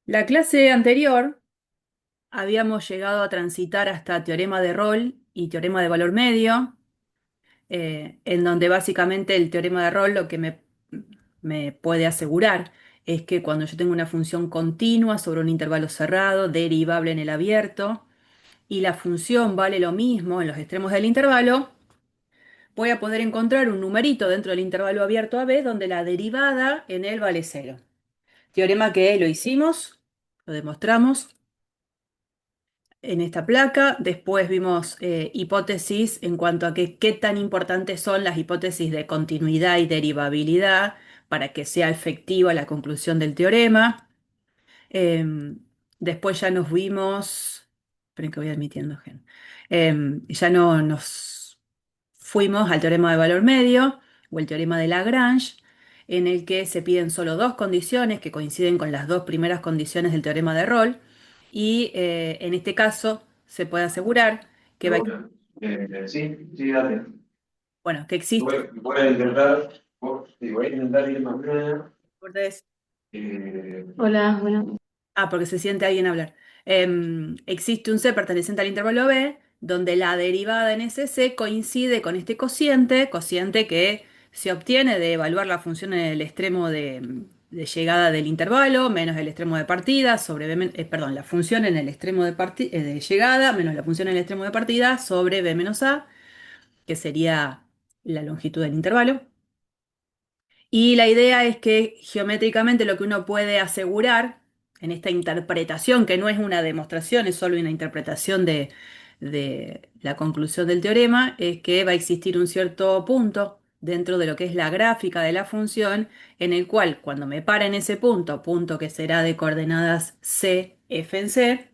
La clase anterior habíamos llegado a transitar hasta teorema de Rolle y teorema de valor medio, en donde básicamente el teorema de Rolle lo que me puede asegurar es que cuando yo tengo una función continua sobre un intervalo cerrado, derivable en el abierto, y la función vale lo mismo en los extremos del intervalo, voy a poder encontrar un numerito dentro del intervalo abierto a b donde la derivada en él vale cero. Teorema que lo hicimos, lo demostramos en esta placa. Después vimos hipótesis en cuanto a qué tan importantes son las hipótesis de continuidad y derivabilidad para que sea efectiva la conclusión del teorema. Eh, Después ya nos vimos, esperen que voy admitiendo, gen. Ya no nos fuimos al teorema de valor medio o el teorema de Lagrange, en el que se piden solo dos condiciones que coinciden con las dos primeras condiciones del teorema de Rolle, y en este caso se puede asegurar que, Sí, dale. bueno, que existe. Voy a intentar, sí, voy a intentar ir más breve. Hola, bueno. Ah, porque se siente alguien hablar. Existe un C perteneciente al intervalo B, donde la derivada en ese C coincide con este cociente que se obtiene de evaluar la función en el extremo de llegada del intervalo, menos el extremo de partida, sobre perdón, la función en el extremo de llegada, menos la función en el extremo de partida, sobre B menos A, que sería la longitud del intervalo. Y la idea es que geométricamente lo que uno puede asegurar en esta interpretación, que no es una demostración, es solo una interpretación de la conclusión del teorema, es que va a existir un cierto punto dentro de lo que es la gráfica de la función, en el cual cuando me para en ese punto, punto que será de coordenadas c, f en c,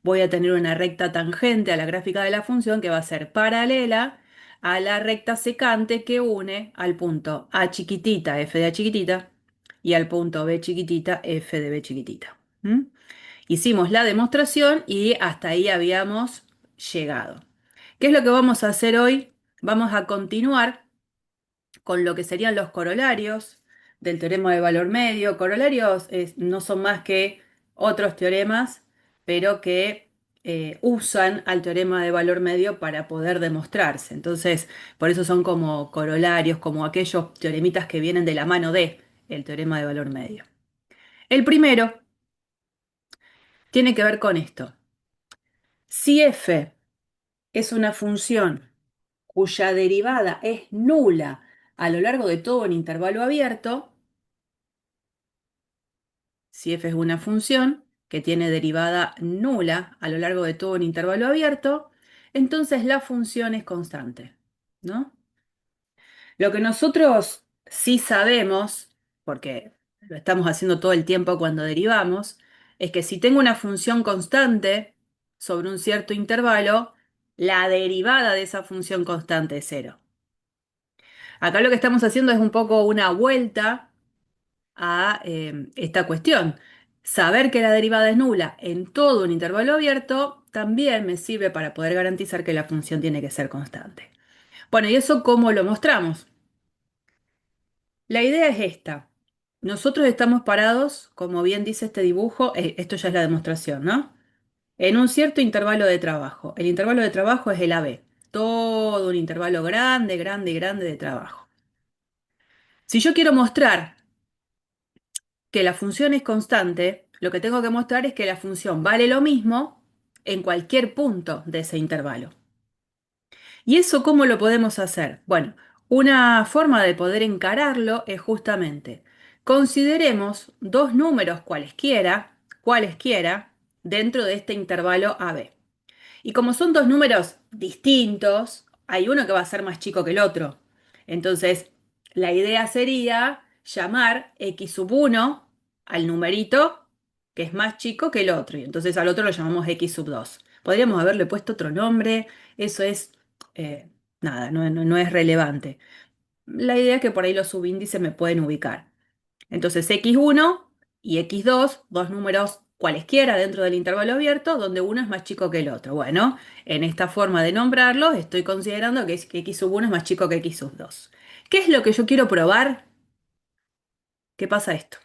voy a tener una recta tangente a la gráfica de la función que va a ser paralela a la recta secante que une al punto A chiquitita, f de A chiquitita, y al punto B chiquitita, f de B chiquitita. ¿Mm? Hicimos la demostración y hasta ahí habíamos llegado. ¿Qué es lo que vamos a hacer hoy? Vamos a continuar con lo que serían los corolarios del teorema de valor medio. Corolarios no son más que otros teoremas, pero que usan al teorema de valor medio para poder demostrarse. Entonces, por eso son como corolarios, como aquellos teoremitas que vienen de la mano de el teorema de valor medio. El primero tiene que ver con esto. Si f es una función cuya derivada es nula a lo largo de todo un intervalo abierto, si f es una función que tiene derivada nula a lo largo de todo un intervalo abierto, entonces la función es constante, ¿no? Lo que nosotros sí sabemos, porque lo estamos haciendo todo el tiempo cuando derivamos, es que si tengo una función constante sobre un cierto intervalo, la derivada de esa función constante es cero. Acá lo que estamos haciendo es un poco una vuelta a esta cuestión. Saber que la derivada es nula en todo un intervalo abierto también me sirve para poder garantizar que la función tiene que ser constante. Bueno, ¿y eso cómo lo mostramos? La idea es esta. Nosotros estamos parados, como bien dice este dibujo, esto ya es la demostración, ¿no? En un cierto intervalo de trabajo. El intervalo de trabajo es el AB. Todo un intervalo grande, grande, grande de trabajo. Si yo quiero mostrar que la función es constante, lo que tengo que mostrar es que la función vale lo mismo en cualquier punto de ese intervalo. ¿Y eso cómo lo podemos hacer? Bueno, una forma de poder encararlo es justamente consideremos dos números cualesquiera, dentro de este intervalo AB. Y como son dos números distintos, hay uno que va a ser más chico que el otro. Entonces, la idea sería llamar x sub 1 al numerito que es más chico que el otro. Y entonces al otro lo llamamos x sub 2. Podríamos haberle puesto otro nombre. Eso es, eh, nada, no es relevante. La idea es que por ahí los subíndices me pueden ubicar. Entonces x1 y x2, dos números cualesquiera dentro del intervalo abierto, donde uno es más chico que el otro. Bueno, en esta forma de nombrarlos estoy considerando que x sub 1 es más chico que x sub 2. ¿Qué es lo que yo quiero probar? ¿Qué pasa esto?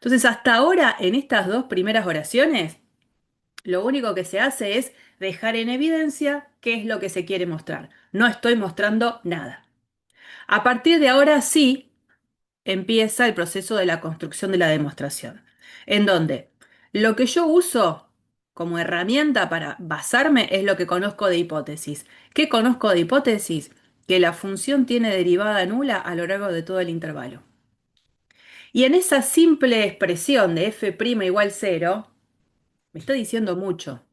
Entonces, hasta ahora, en estas dos primeras oraciones, lo único que se hace es dejar en evidencia qué es lo que se quiere mostrar. No estoy mostrando nada. A partir de ahora sí empieza el proceso de la construcción de la demostración, en donde lo que yo uso como herramienta para basarme es lo que conozco de hipótesis. ¿Qué conozco de hipótesis? Que la función tiene derivada nula a lo largo de todo el intervalo. Y en esa simple expresión de f' igual cero, me está diciendo mucho.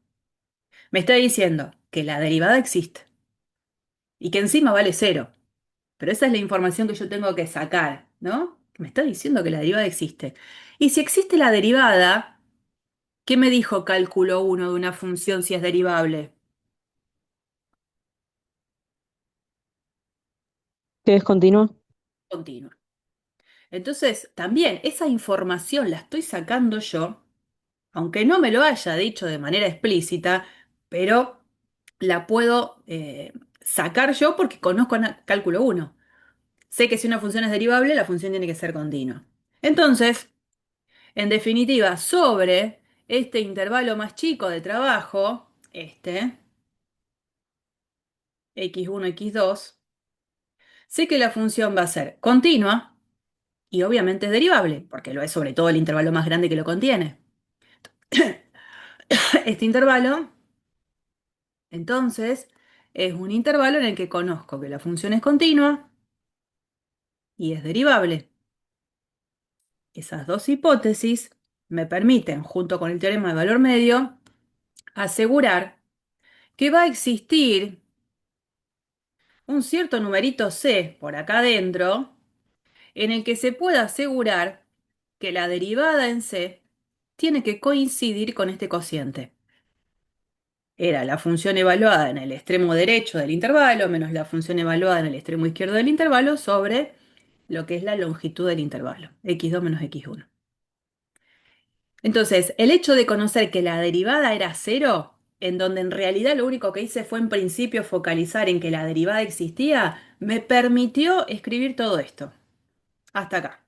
Me está diciendo que la derivada existe y que encima vale cero. Pero esa es la información que yo tengo que sacar, ¿no? Me está diciendo que la derivada existe. Y si existe la derivada, ¿qué me dijo cálculo uno de una función si es derivable? ¿Que es continua? Continua. Entonces, también esa información la estoy sacando yo, aunque no me lo haya dicho de manera explícita, pero la puedo sacar yo porque conozco cálculo uno. Sé que si una función es derivable, la función tiene que ser continua. Entonces, en definitiva, sobre este intervalo más chico de trabajo, este, x1, x2, sé que la función va a ser continua y obviamente es derivable, porque lo es sobre todo el intervalo más grande que lo contiene. Este intervalo, entonces, es un intervalo en el que conozco que la función es continua y es derivable. Esas dos hipótesis me permiten, junto con el teorema de valor medio, asegurar que va a existir un cierto numerito c por acá adentro en el que se pueda asegurar que la derivada en c tiene que coincidir con este cociente. Era la función evaluada en el extremo derecho del intervalo menos la función evaluada en el extremo izquierdo del intervalo sobre lo que es la longitud del intervalo, x2 menos x1. Entonces, el hecho de conocer que la derivada era cero, en donde en realidad lo único que hice fue en principio focalizar en que la derivada existía, me permitió escribir todo esto. Hasta acá.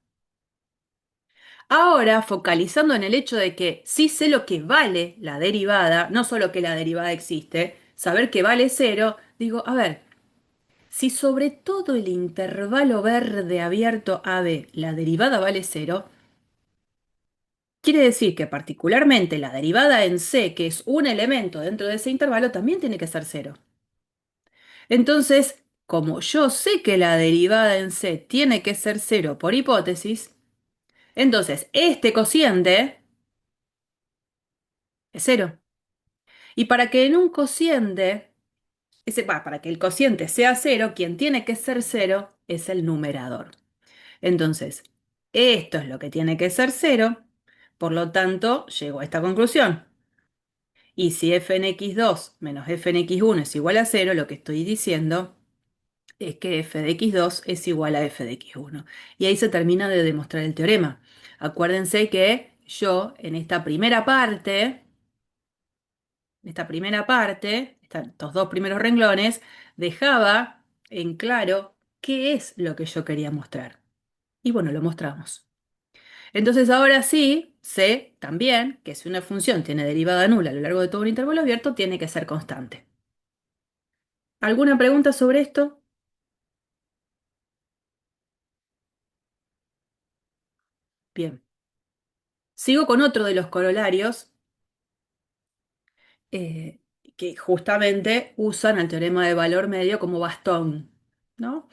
Ahora, focalizando en el hecho de que sí sé lo que vale la derivada, no solo que la derivada existe, saber que vale cero, digo, a ver, si sobre todo el intervalo verde abierto AB la derivada vale cero, quiere decir que particularmente la derivada en C, que es un elemento dentro de ese intervalo, también tiene que ser cero. Entonces, como yo sé que la derivada en C tiene que ser cero por hipótesis, entonces este cociente es cero. Y para que en un cociente, para que el cociente sea cero, quien tiene que ser cero es el numerador. Entonces, esto es lo que tiene que ser cero, por lo tanto, llego a esta conclusión. Y si f en x2 menos f en x1 es igual a cero, lo que estoy diciendo es que f de x2 es igual a f de x1. Y ahí se termina de demostrar el teorema. Acuérdense que yo en estos dos primeros renglones, dejaba en claro qué es lo que yo quería mostrar. Y bueno, lo mostramos. Entonces ahora sí sé también que si una función tiene derivada nula a lo largo de todo un intervalo abierto, tiene que ser constante. ¿Alguna pregunta sobre esto? Bien. Sigo con otro de los corolarios eh, que justamente usan el teorema de valor medio como bastón, ¿no?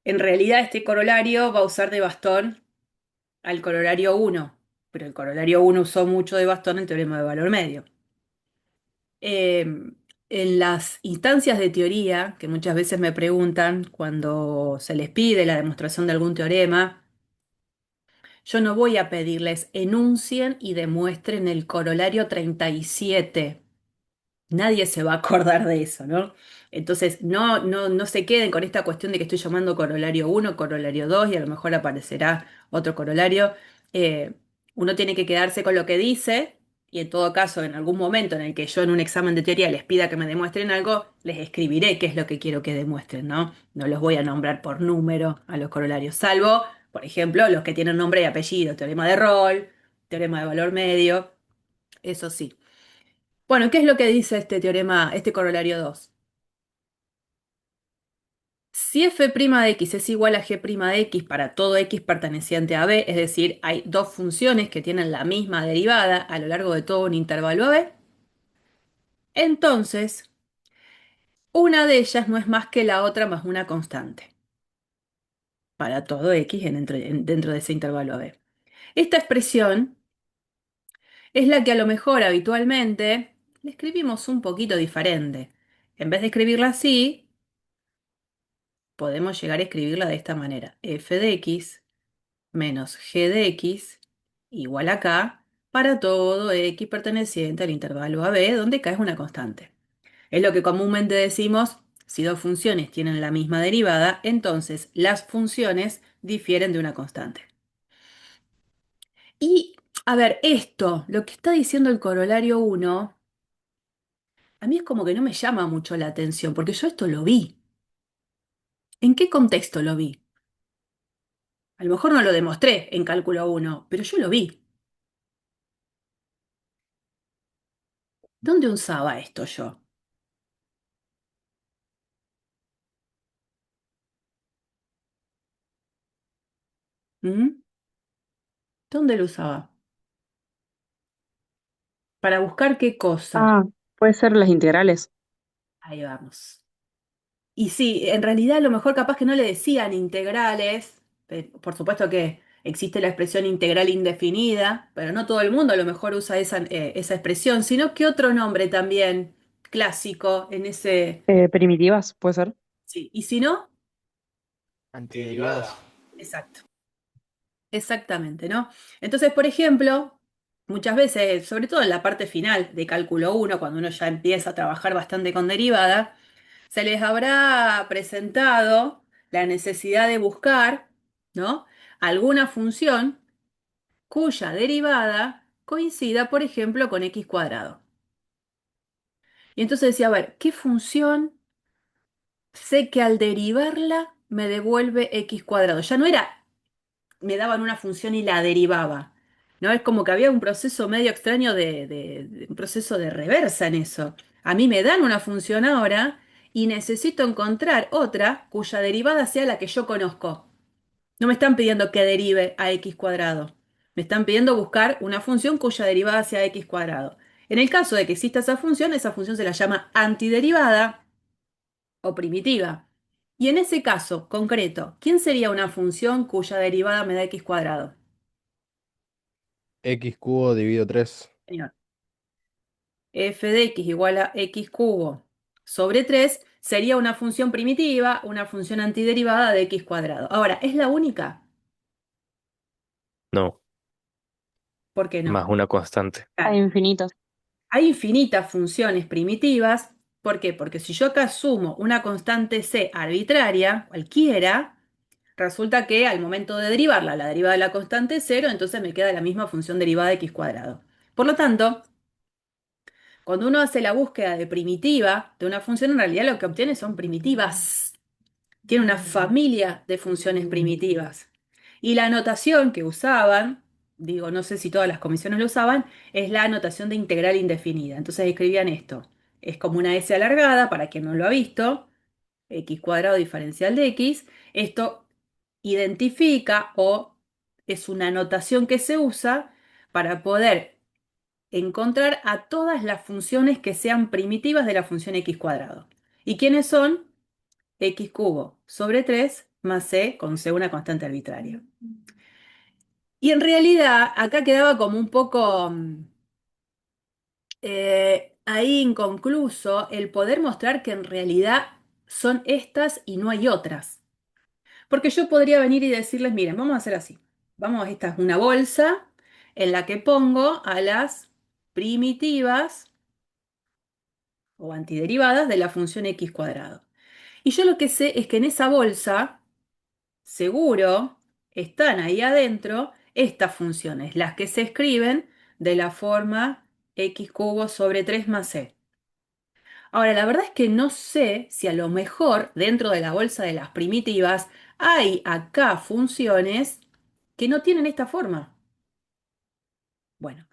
En realidad este corolario va a usar de bastón al corolario 1, pero el corolario 1 usó mucho de bastón el teorema de valor medio. Eh, en las instancias de teoría, que muchas veces me preguntan cuando se les pide la demostración de algún teorema, yo no voy a pedirles enuncien y demuestren el corolario 37. Nadie se va a acordar de eso, ¿no? Entonces, no se queden con esta cuestión de que estoy llamando corolario 1, corolario 2 y a lo mejor aparecerá otro corolario. Eh, Uno tiene que quedarse con lo que dice y en todo caso, en algún momento en el que yo en un examen de teoría les pida que me demuestren algo, les escribiré qué es lo que quiero que demuestren, ¿no? No los voy a nombrar por número a los corolarios, salvo Por ejemplo, los que tienen nombre y apellido, teorema de Rolle, teorema de valor medio, eso sí. Bueno, ¿qué es lo que dice este teorema, este corolario 2? Si f' de x es igual a g' de x para todo x perteneciente a B, es decir, hay dos funciones que tienen la misma derivada a lo largo de todo un intervalo AB, entonces una de ellas no es más que la otra más una constante para todo x dentro de ese intervalo AB. Esta expresión es la que a lo mejor habitualmente le escribimos un poquito diferente. En vez de escribirla así, podemos llegar a escribirla de esta manera. F de x menos g de x igual a k para todo x perteneciente al intervalo AB, donde k es una constante. Es lo que comúnmente decimos, si dos funciones tienen la misma derivada, entonces las funciones difieren de una constante. Y, a ver, esto, lo que está diciendo el corolario 1, a mí es como que no me llama mucho la atención, porque yo esto lo vi. ¿En qué contexto lo vi? A lo mejor no lo demostré en cálculo 1, pero yo lo vi. ¿Dónde usaba esto yo? ¿Mm? ¿Dónde lo usaba? ¿Para buscar qué cosa? Ah, puede ser las integrales. Ahí vamos. Y sí, en realidad a lo mejor capaz que no le decían integrales, por supuesto que existe la expresión integral indefinida, pero no todo el mundo a lo mejor usa esa expresión, sino que otro nombre también clásico en ese... Primitivas, puede ser. Sí, y si no, Antiderivadas. exacto, exactamente, ¿no? Entonces, por ejemplo, muchas veces, sobre todo en la parte final de cálculo 1, cuando uno ya empieza a trabajar bastante con derivada, se les habrá presentado la necesidad de buscar, ¿no? Alguna función cuya derivada coincida, por ejemplo, con x cuadrado. Y entonces decía, a ver, ¿qué función sé que al derivarla me devuelve x cuadrado? Ya no era, me daban una función y la derivaba. ¿No? Es como que había un proceso medio extraño de un proceso de reversa en eso. A mí me dan una función ahora y necesito encontrar otra cuya derivada sea la que yo conozco. No me están pidiendo que derive a x cuadrado. Me están pidiendo buscar una función cuya derivada sea x cuadrado. En el caso de que exista esa función se la llama antiderivada o primitiva. Y en ese caso concreto, ¿quién sería una función cuya derivada me da x cuadrado? X cubo dividido 3. Señor, f de x igual a x cubo sobre 3 sería una función primitiva, una función antiderivada de x cuadrado. Ahora, ¿es la única? No, ¿Por qué no? más una constante. Hay Claro. infinitas. Hay infinitas funciones primitivas. ¿Por qué? Porque si yo acá sumo una constante c arbitraria, cualquiera, resulta que al momento de derivarla, la derivada de la constante es cero, entonces me queda la misma función derivada de x cuadrado. Por lo tanto, cuando uno hace la búsqueda de primitiva de una función, en realidad lo que obtiene son primitivas. Tiene una familia de funciones primitivas. Y la anotación que usaban, digo, no sé si todas las comisiones lo usaban, es la anotación de integral indefinida. Entonces escribían esto. Es como una S alargada, para quien no lo ha visto, x cuadrado diferencial de x. Esto identifica o es una anotación que se usa para poder encontrar a todas las funciones que sean primitivas de la función x cuadrado. ¿Y quiénes son? X cubo sobre 3 más c con c una constante arbitraria. Y en realidad acá quedaba como un poco ahí inconcluso el poder mostrar que en realidad son estas y no hay otras. Porque yo podría venir y decirles, miren, vamos a hacer así. Vamos, esta es una bolsa en la que pongo a las primitivas o antiderivadas de la función x cuadrado. Y yo lo que sé es que en esa bolsa seguro están ahí adentro estas funciones, las que se escriben de la forma x cubo sobre 3 más c. Ahora, la verdad es que no sé si a lo mejor dentro de la bolsa de las primitivas hay acá funciones que no tienen esta forma. Bueno,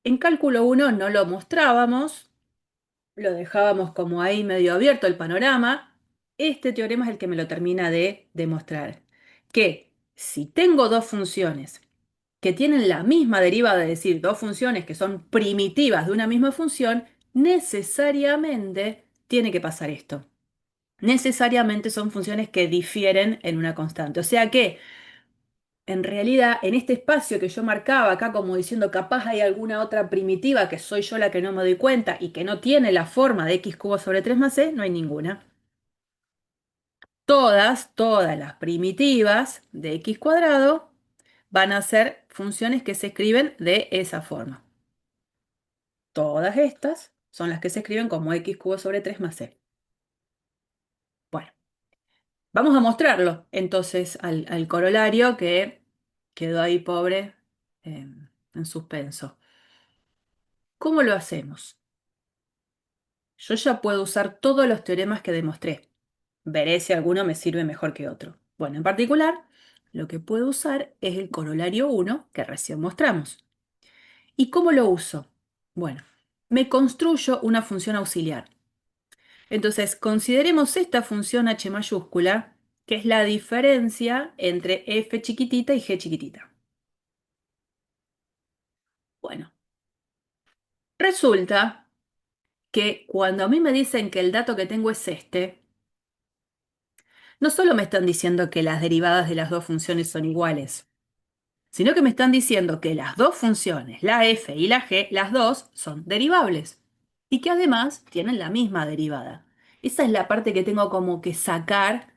en cálculo uno no lo mostrábamos, lo dejábamos como ahí medio abierto el panorama. Este teorema es el que me lo termina de demostrar. Que si tengo dos funciones que tienen la misma derivada, es decir, dos funciones que son primitivas de una misma función, necesariamente tiene que pasar esto. Necesariamente son funciones que difieren en una constante. O sea que, en realidad, en este espacio que yo marcaba acá como diciendo capaz hay alguna otra primitiva que soy yo la que no me doy cuenta y que no tiene la forma de x cubo sobre 3 más c, no hay ninguna. Todas las primitivas de x cuadrado van a ser funciones que se escriben de esa forma. Todas estas son las que se escriben como x cubo sobre 3 más c. Bueno, vamos a mostrarlo entonces al corolario que quedó ahí pobre en suspenso. ¿Cómo lo hacemos? Yo ya puedo usar todos los teoremas que demostré. Veré si alguno me sirve mejor que otro. Bueno, en particular, lo que puedo usar es el corolario 1 que recién mostramos. ¿Y cómo lo uso? Bueno, me construyo una función auxiliar. Entonces, consideremos esta función h mayúscula, que es la diferencia entre f chiquitita y g chiquitita. Bueno, resulta que cuando a mí me dicen que el dato que tengo es este, no solo me están diciendo que las derivadas de las dos funciones son iguales, sino que me están diciendo que las dos funciones, la f y la g, las dos son derivables y que además tienen la misma derivada. Esa es la parte que tengo como que sacar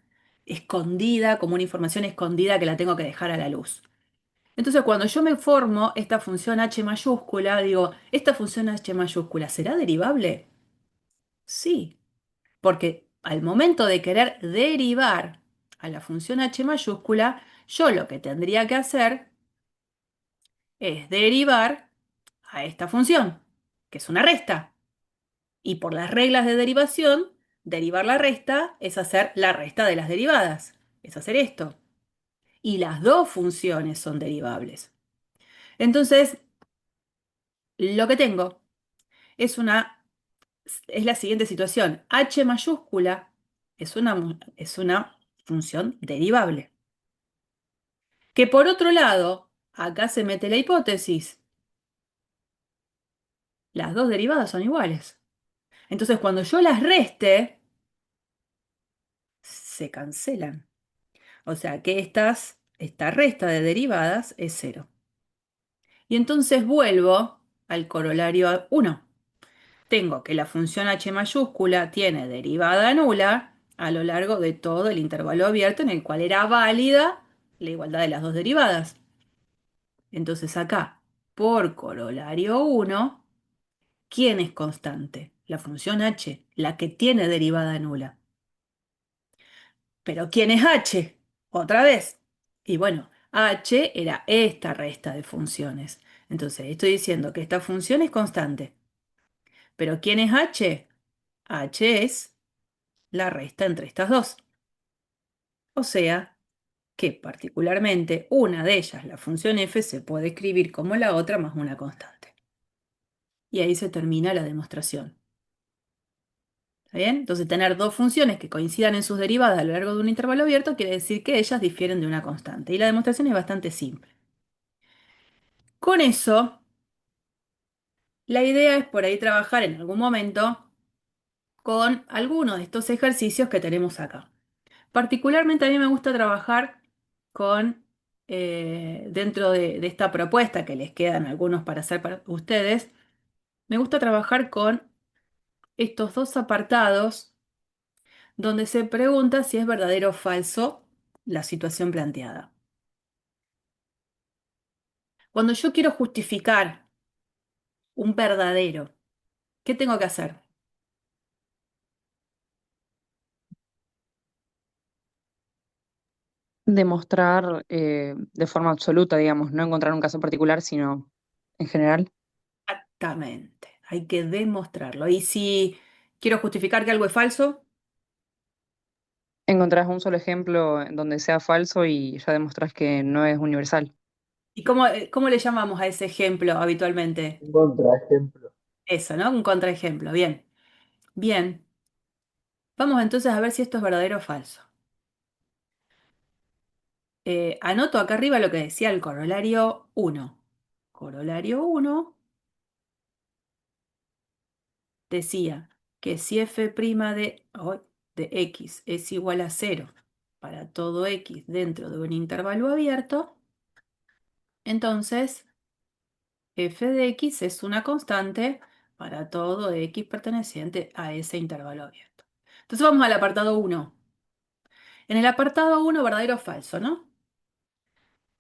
escondida, como una información escondida que la tengo que dejar a la luz. Entonces, cuando yo me formo esta función h mayúscula, digo, ¿esta función h mayúscula será derivable? Sí, porque al momento de querer derivar a la función h mayúscula, yo lo que tendría que hacer es derivar a esta función, que es una resta. Y por las reglas de derivación, derivar la resta es hacer la resta de las derivadas, es hacer esto. Y las dos funciones son derivables. Entonces, lo que tengo es es la siguiente situación. H mayúscula es una función derivable. Que por otro lado, acá se mete la hipótesis. Las dos derivadas son iguales. Entonces, cuando yo las reste, se cancelan. O sea que esta resta de derivadas es cero. Y entonces vuelvo al corolario 1. Tengo que la función h mayúscula tiene derivada nula a lo largo de todo el intervalo abierto en el cual era válida la igualdad de las dos derivadas. Entonces acá, por corolario 1, ¿quién es constante? La función h, la que tiene derivada nula. Pero ¿quién es h? Otra vez. Y bueno, h era esta resta de funciones. Entonces estoy diciendo que esta función es constante. Pero ¿quién es h? H es la resta entre estas dos. O sea que particularmente una de ellas, la función f, se puede escribir como la otra más una constante. Y ahí se termina la demostración. ¿Está bien? Entonces tener dos funciones que coincidan en sus derivadas a lo largo de un intervalo abierto quiere decir que ellas difieren de una constante. Y la demostración es bastante simple. Con eso, la idea es por ahí trabajar en algún momento con alguno de estos ejercicios que tenemos acá. Particularmente a mí me gusta trabajar con, dentro de esta propuesta que les quedan algunos para hacer para ustedes, me gusta trabajar con estos dos apartados donde se pregunta si es verdadero o falso la situación planteada. Cuando yo quiero justificar un verdadero, ¿qué tengo que hacer? Demostrar de forma absoluta, digamos, no encontrar un caso particular, sino en general. Exactamente, hay que demostrarlo. Y si quiero justificar que algo es falso, Encontrás un solo ejemplo en donde sea falso y ya demostrás que no es universal. ¿Y cómo le llamamos a ese ejemplo habitualmente? Un contraejemplo. Eso, ¿no? Un contraejemplo. Bien. Bien. Vamos entonces a ver si esto es verdadero o falso. Anoto acá arriba lo que decía el corolario uno. Corolario uno decía que si f' de x es igual a cero para todo x dentro de un intervalo abierto, entonces f de x es una constante para todo x perteneciente a ese intervalo abierto. Entonces vamos al apartado uno. En el apartado uno, verdadero o falso, ¿no?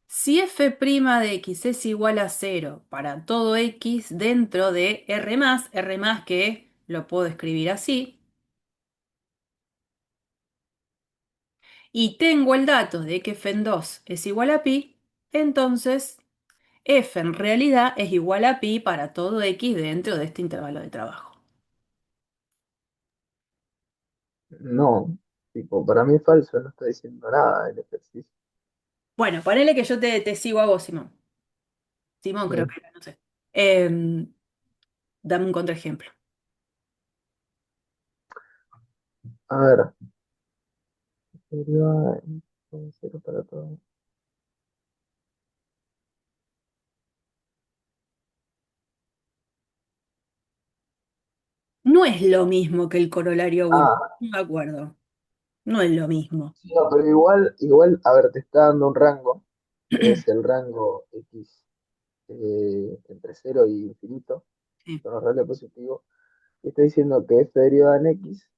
Si f' de x es igual a cero para todo x dentro de R más que lo puedo escribir así, y tengo el dato de que f en 2 es igual a pi, entonces f en realidad es igual a pi para todo x dentro de este intervalo de trabajo. No, tipo, para mí es falso, no está diciendo nada el ejercicio. Bueno, ponele que yo te sigo a vos, Simón. Simón creo Bien, que era, no sé. Em, dame un contraejemplo. a ver, derivada de cero para todo. No es lo mismo que el corolario uno. Ah, No me acuerdo. No es lo mismo. sí, no, pero igual, a ver, te está dando un rango, que es el rango x entre cero y infinito, Sí, con los reales positivos, y está diciendo que f derivada en x,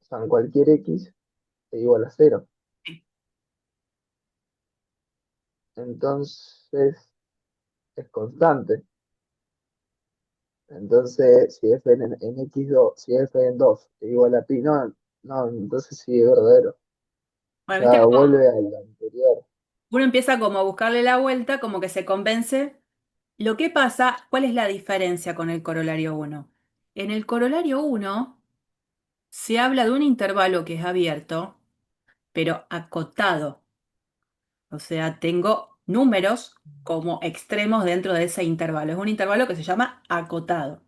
o sea, en cualquier x, es igual a cero. sí. Entonces, es constante. Entonces, si f en x2, si f en 2 es igual a pi, no, no, entonces sí es verdadero. O Bueno, viste sea, cómo vuelve al anterior. uno empieza como a buscarle la vuelta, como que se convence. Lo que pasa, ¿cuál es la diferencia con el corolario uno? En el corolario uno se habla de un intervalo que es abierto, pero acotado. O sea, tengo números como extremos dentro de ese intervalo. Es un intervalo que se llama acotado.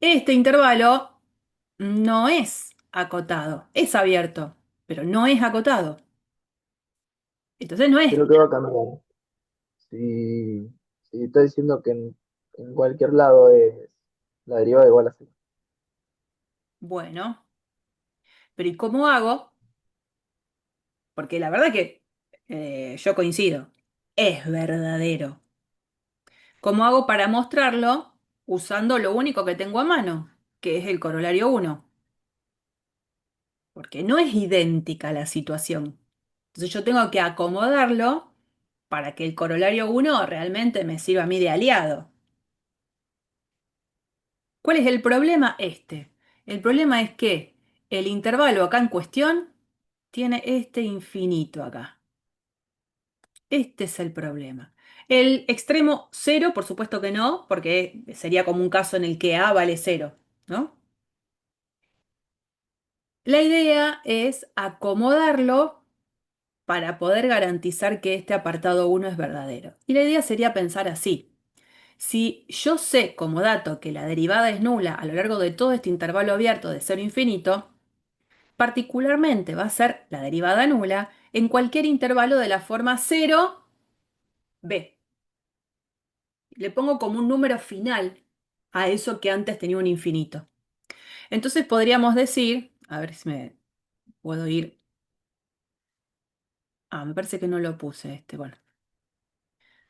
Este intervalo no es acotado, es abierto, pero no es acotado. Entonces no es Creo que va a cambiar. Si, si está diciendo que en cualquier lado es la derivada igual a cero. bueno. Pero ¿y cómo hago? Porque la verdad que yo coincido, es verdadero. ¿Cómo hago para mostrarlo usando lo único que tengo a mano, que es el corolario uno? Porque no es idéntica la situación. Entonces yo tengo que acomodarlo para que el corolario uno realmente me sirva a mí de aliado. ¿Cuál es el problema? Este. El problema es que el intervalo acá en cuestión tiene este infinito acá. Este es el problema. El extremo cero, por supuesto que no, porque sería como un caso en el que A vale cero, ¿no? La idea es acomodarlo para poder garantizar que este apartado uno es verdadero. Y la idea sería pensar así. Si yo sé como dato que la derivada es nula a lo largo de todo este intervalo abierto de cero a infinito, particularmente va a ser la derivada nula en cualquier intervalo de la forma 0b. Le pongo como un número final a eso que antes tenía un infinito. Entonces podríamos decir, a ver si me puedo ir. Ah, me parece que no lo puse este. Bueno,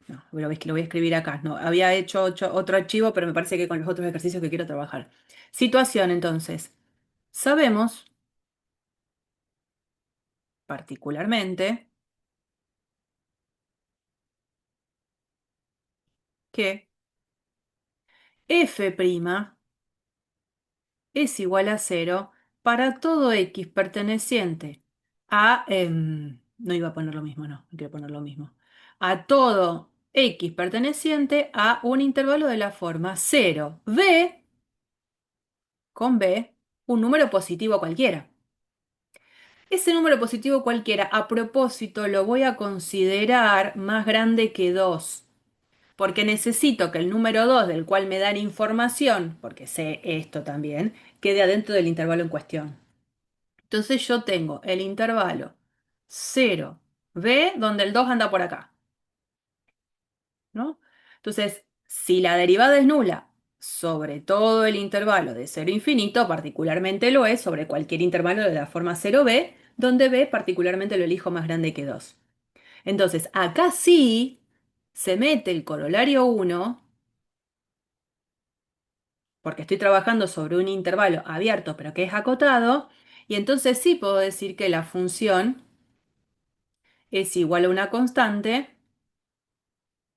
no, lo voy a escribir acá. No, había hecho otro archivo, pero me parece que con los otros ejercicios que quiero trabajar. Situación, entonces. Sabemos, particularmente, que f' es igual a cero para todo x perteneciente a, no iba a poner lo mismo, no quiero poner lo mismo, a todo x perteneciente a un intervalo de la forma cero b con b un número positivo cualquiera. Ese número positivo cualquiera, a propósito, lo voy a considerar más grande que 2, porque necesito que el número 2 del cual me dan información, porque sé esto también, quede adentro del intervalo en cuestión. Entonces yo tengo el intervalo 0b, donde el 2 anda por acá, ¿no? Entonces, si la derivada es nula sobre todo el intervalo de 0 a infinito, particularmente lo es sobre cualquier intervalo de la forma 0b, donde b particularmente lo elijo más grande que 2. Entonces, acá sí se mete el corolario 1, porque estoy trabajando sobre un intervalo abierto pero que es acotado, y entonces sí puedo decir que la función es igual a una constante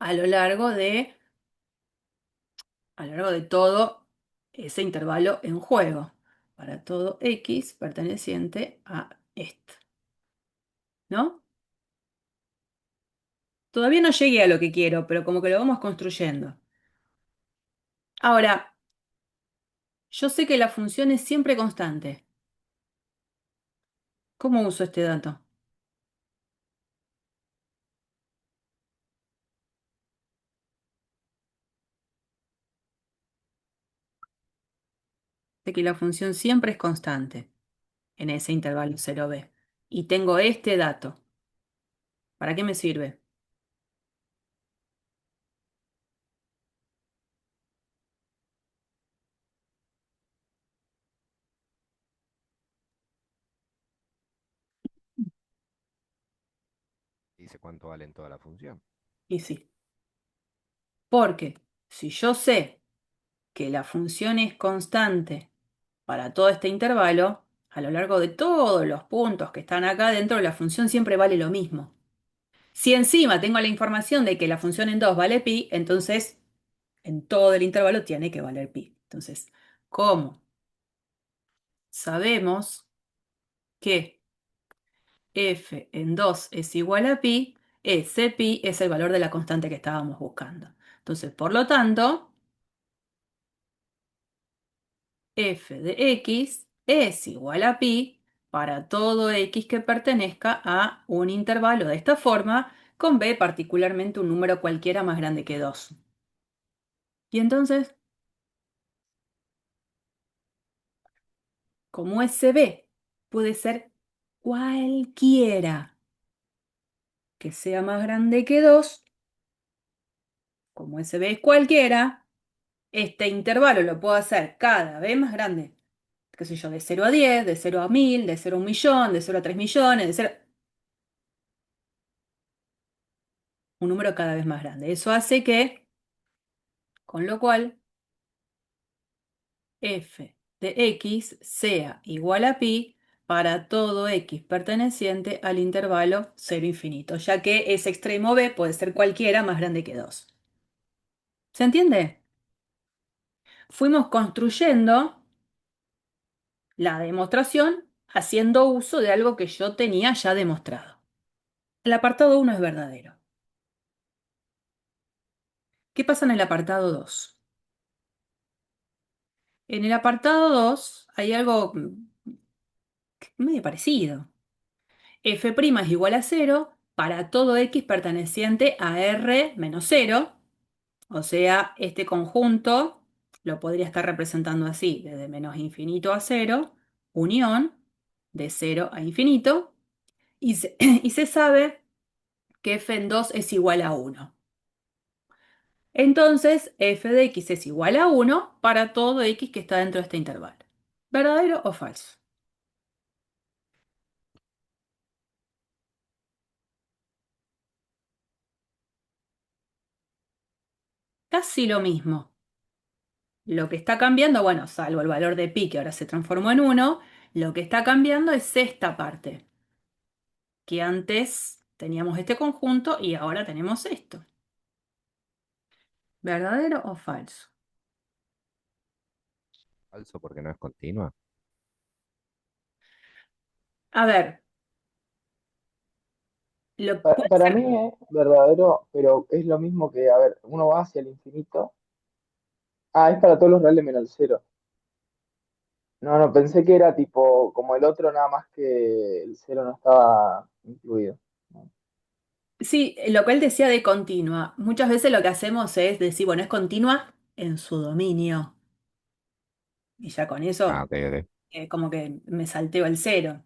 a lo largo de, a lo largo de todo ese intervalo en juego, para todo x perteneciente a esto, ¿no? Todavía no llegué a lo que quiero, pero como que lo vamos construyendo. Ahora, yo sé que la función es siempre constante. ¿Cómo uso este dato? Sé que la función siempre es constante en ese intervalo 0b. Y tengo este dato. ¿Para qué me sirve? Dice cuánto vale en toda la función. Y sí, porque si yo sé que la función es constante para todo este intervalo, a lo largo de todos los puntos que están acá dentro, la función siempre vale lo mismo. Si encima tengo la información de que la función en 2 vale pi, entonces en todo el intervalo tiene que valer pi. Entonces, ¿cómo sabemos que f en 2 es igual a pi? Ese pi es el valor de la constante que estábamos buscando. Entonces, por lo tanto, f de x es igual a pi para todo x que pertenezca a un intervalo de esta forma, con b particularmente un número cualquiera más grande que 2. Y entonces, como ese b puede ser cualquiera que sea más grande que 2, como ese b es cualquiera, este intervalo lo puedo hacer cada vez más grande. Qué sé yo, de 0 a 10, de 0 a 1000, de 0 a 1.000.000, de 0 a 3.000.000, de 0... un número cada vez más grande. Eso hace que, con lo cual, f de x sea igual a pi para todo x perteneciente al intervalo 0 infinito, ya que ese extremo b puede ser cualquiera más grande que 2. ¿Se entiende? Fuimos construyendo la demostración haciendo uso de algo que yo tenía ya demostrado. El apartado 1 es verdadero. ¿Qué pasa en el apartado 2? En el apartado 2 hay algo medio parecido. F' es igual a 0 para todo x perteneciente a R menos 0, o sea, este conjunto lo podría estar representando así, desde menos infinito a 0, unión de 0 a infinito, y se, y se sabe que f en 2 es igual a 1. Entonces, f de x es igual a 1 para todo x que está dentro de este intervalo. ¿Verdadero o falso? Casi lo mismo. Lo que está cambiando, bueno, salvo el valor de pi que ahora se transformó en 1, lo que está cambiando es esta parte, que antes teníamos este conjunto y ahora tenemos esto. ¿Verdadero o falso? Falso porque no es continua. A ver, puede Para ser. mí es verdadero, pero es lo mismo que, a ver, uno va hacia el infinito. Ah, es para todos los reales menos el cero. No, no, pensé que era tipo como el otro, nada más que el cero no estaba incluido. ¿No? Sí, lo que él decía de continua. Muchas veces lo que hacemos es decir, bueno, es continua en su dominio. Y ya con Ah, eso, ok, ok. como que me salteo el cero.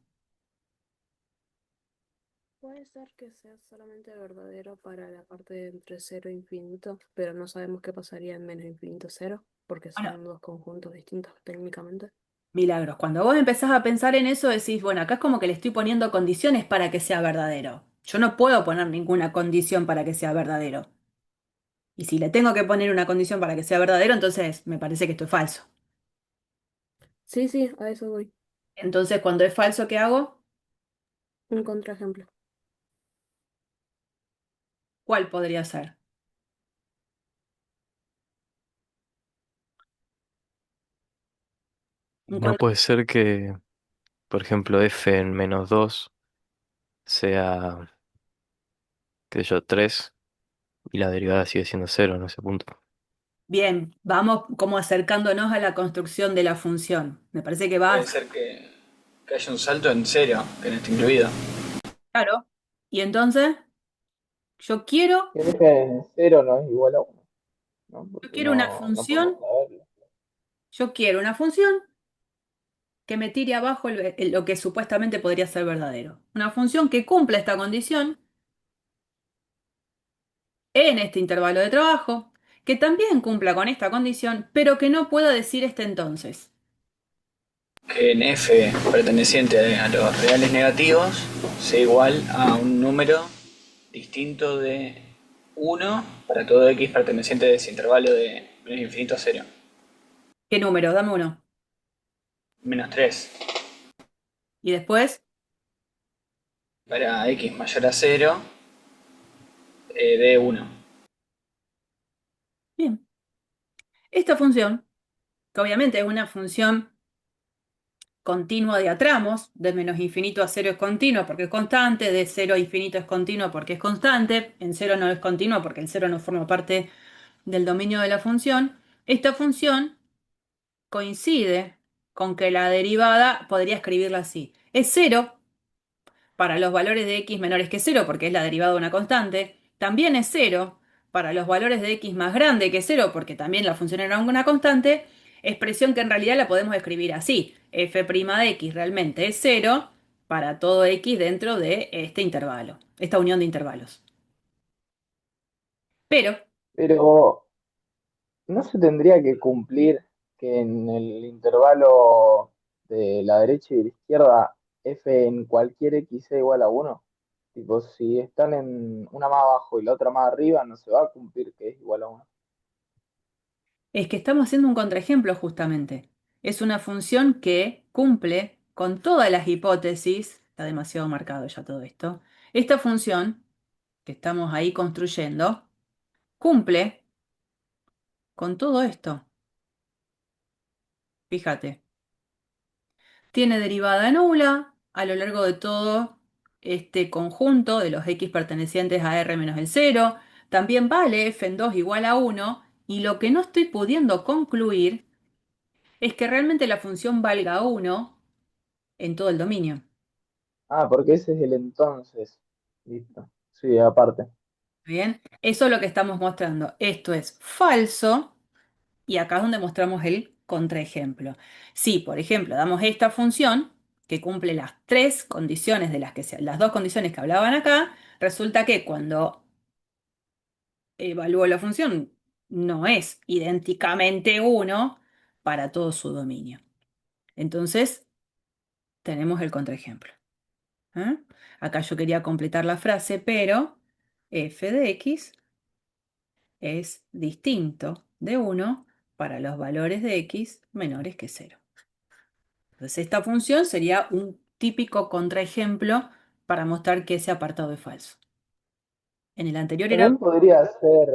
Puede ser que sea solamente verdadero para la parte de entre cero e infinito, pero no sabemos qué pasaría en menos infinito cero, porque Bueno, son dos conjuntos distintos técnicamente. milagros. Cuando vos empezás a pensar en eso, decís, bueno, acá es como que le estoy poniendo condiciones para que sea verdadero. Yo no puedo poner ninguna condición para que sea verdadero. Y si le tengo que poner una condición para que sea verdadero, entonces me parece que esto es falso. Sí, sí, a eso voy. Entonces, cuando es falso, ¿qué hago? Un contraejemplo. ¿Cuál podría ser? Un No con- puede ser que, por ejemplo, f en menos 2 sea, qué sé yo, 3 y la derivada sigue siendo cero en ese punto. Bien, vamos como acercándonos a la construcción de la función. Me parece que Puede vas, ser que haya un salto en cero, que no esté incluido. claro. Y entonces, yo quiero, El eje en cero no es igual a uno, ¿no? yo Porque quiero una no podemos función, saberlo. yo quiero una función que me tire abajo lo que supuestamente podría ser verdadero. Una función que cumpla esta condición en este intervalo de trabajo, que también cumpla con esta condición, pero que no pueda decir este entonces. Que en f perteneciente a los reales negativos sea igual a un número distinto de uno para todo x perteneciente a ese intervalo de menos infinito a cero. ¿Qué número? Dame uno. Menos 3 Y después, para x mayor a cero de uno. bien. Esta función, que obviamente es una función continua de a tramos, de menos infinito a cero es continua porque es constante, de cero a infinito es continua porque es constante, en cero no es continua porque el cero no forma parte del dominio de la función. Esta función coincide con que la derivada podría escribirla así. Es cero para los valores de x menores que cero, porque es la derivada de una constante. También es cero para los valores de x más grande que cero, porque también la función era una constante. Expresión que en realidad la podemos escribir así. F' de x realmente es cero para todo x dentro de este intervalo, esta unión de intervalos. Pero Pero no se tendría que cumplir que en el intervalo de la derecha y de la izquierda f en cualquier x sea igual a uno. Tipo, si están en una más abajo y la otra más arriba, no se va a cumplir que es igual a uno. es que estamos haciendo un contraejemplo justamente. Es una función que cumple con todas las hipótesis, está demasiado marcado ya todo esto. Esta función que estamos ahí construyendo cumple con todo esto. Fíjate, tiene derivada nula a lo largo de todo este conjunto de los x pertenecientes a r menos el cero. También vale f en 2 igual a uno. Y lo que no estoy pudiendo concluir es que realmente la función valga uno en todo el dominio. Ah, porque ese es el entonces. Listo. Sí, aparte. ¿Bien? Eso es lo que estamos mostrando. Esto es falso y acá es donde mostramos el contraejemplo. Si, por ejemplo, damos esta función que cumple las tres condiciones de las dos condiciones que hablaban acá, resulta que cuando evalúo la función no es idénticamente uno para todo su dominio. Entonces, tenemos el contraejemplo. ¿Eh? Acá yo quería completar la frase, pero f de x es distinto de uno para los valores de x menores que cero. Entonces, esta función sería un típico contraejemplo para mostrar que ese apartado es falso. En el anterior era, También podría ser,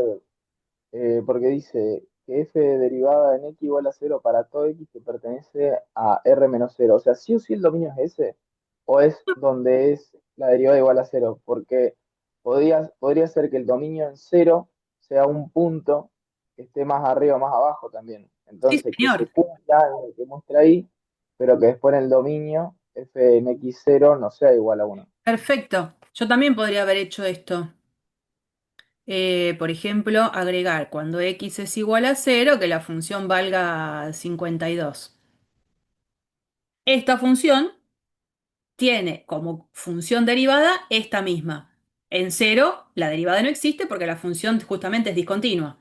porque dice que f derivada en x igual a cero para todo x que pertenece a r menos cero. O sea, sí o sí el dominio es ese, o es donde es la derivada igual a cero, porque podría ser que el dominio en cero sea un punto que esté más arriba o más abajo también. sí, Entonces, que se señor, cumpla en lo que muestra ahí, pero que después en el dominio f en x0 no sea igual a 1. Perfecto. Yo también podría haber hecho esto. Por ejemplo, agregar cuando x es igual a 0 que la función valga 52. Esta función tiene como función derivada esta misma. En 0 la derivada no existe porque la función justamente es discontinua.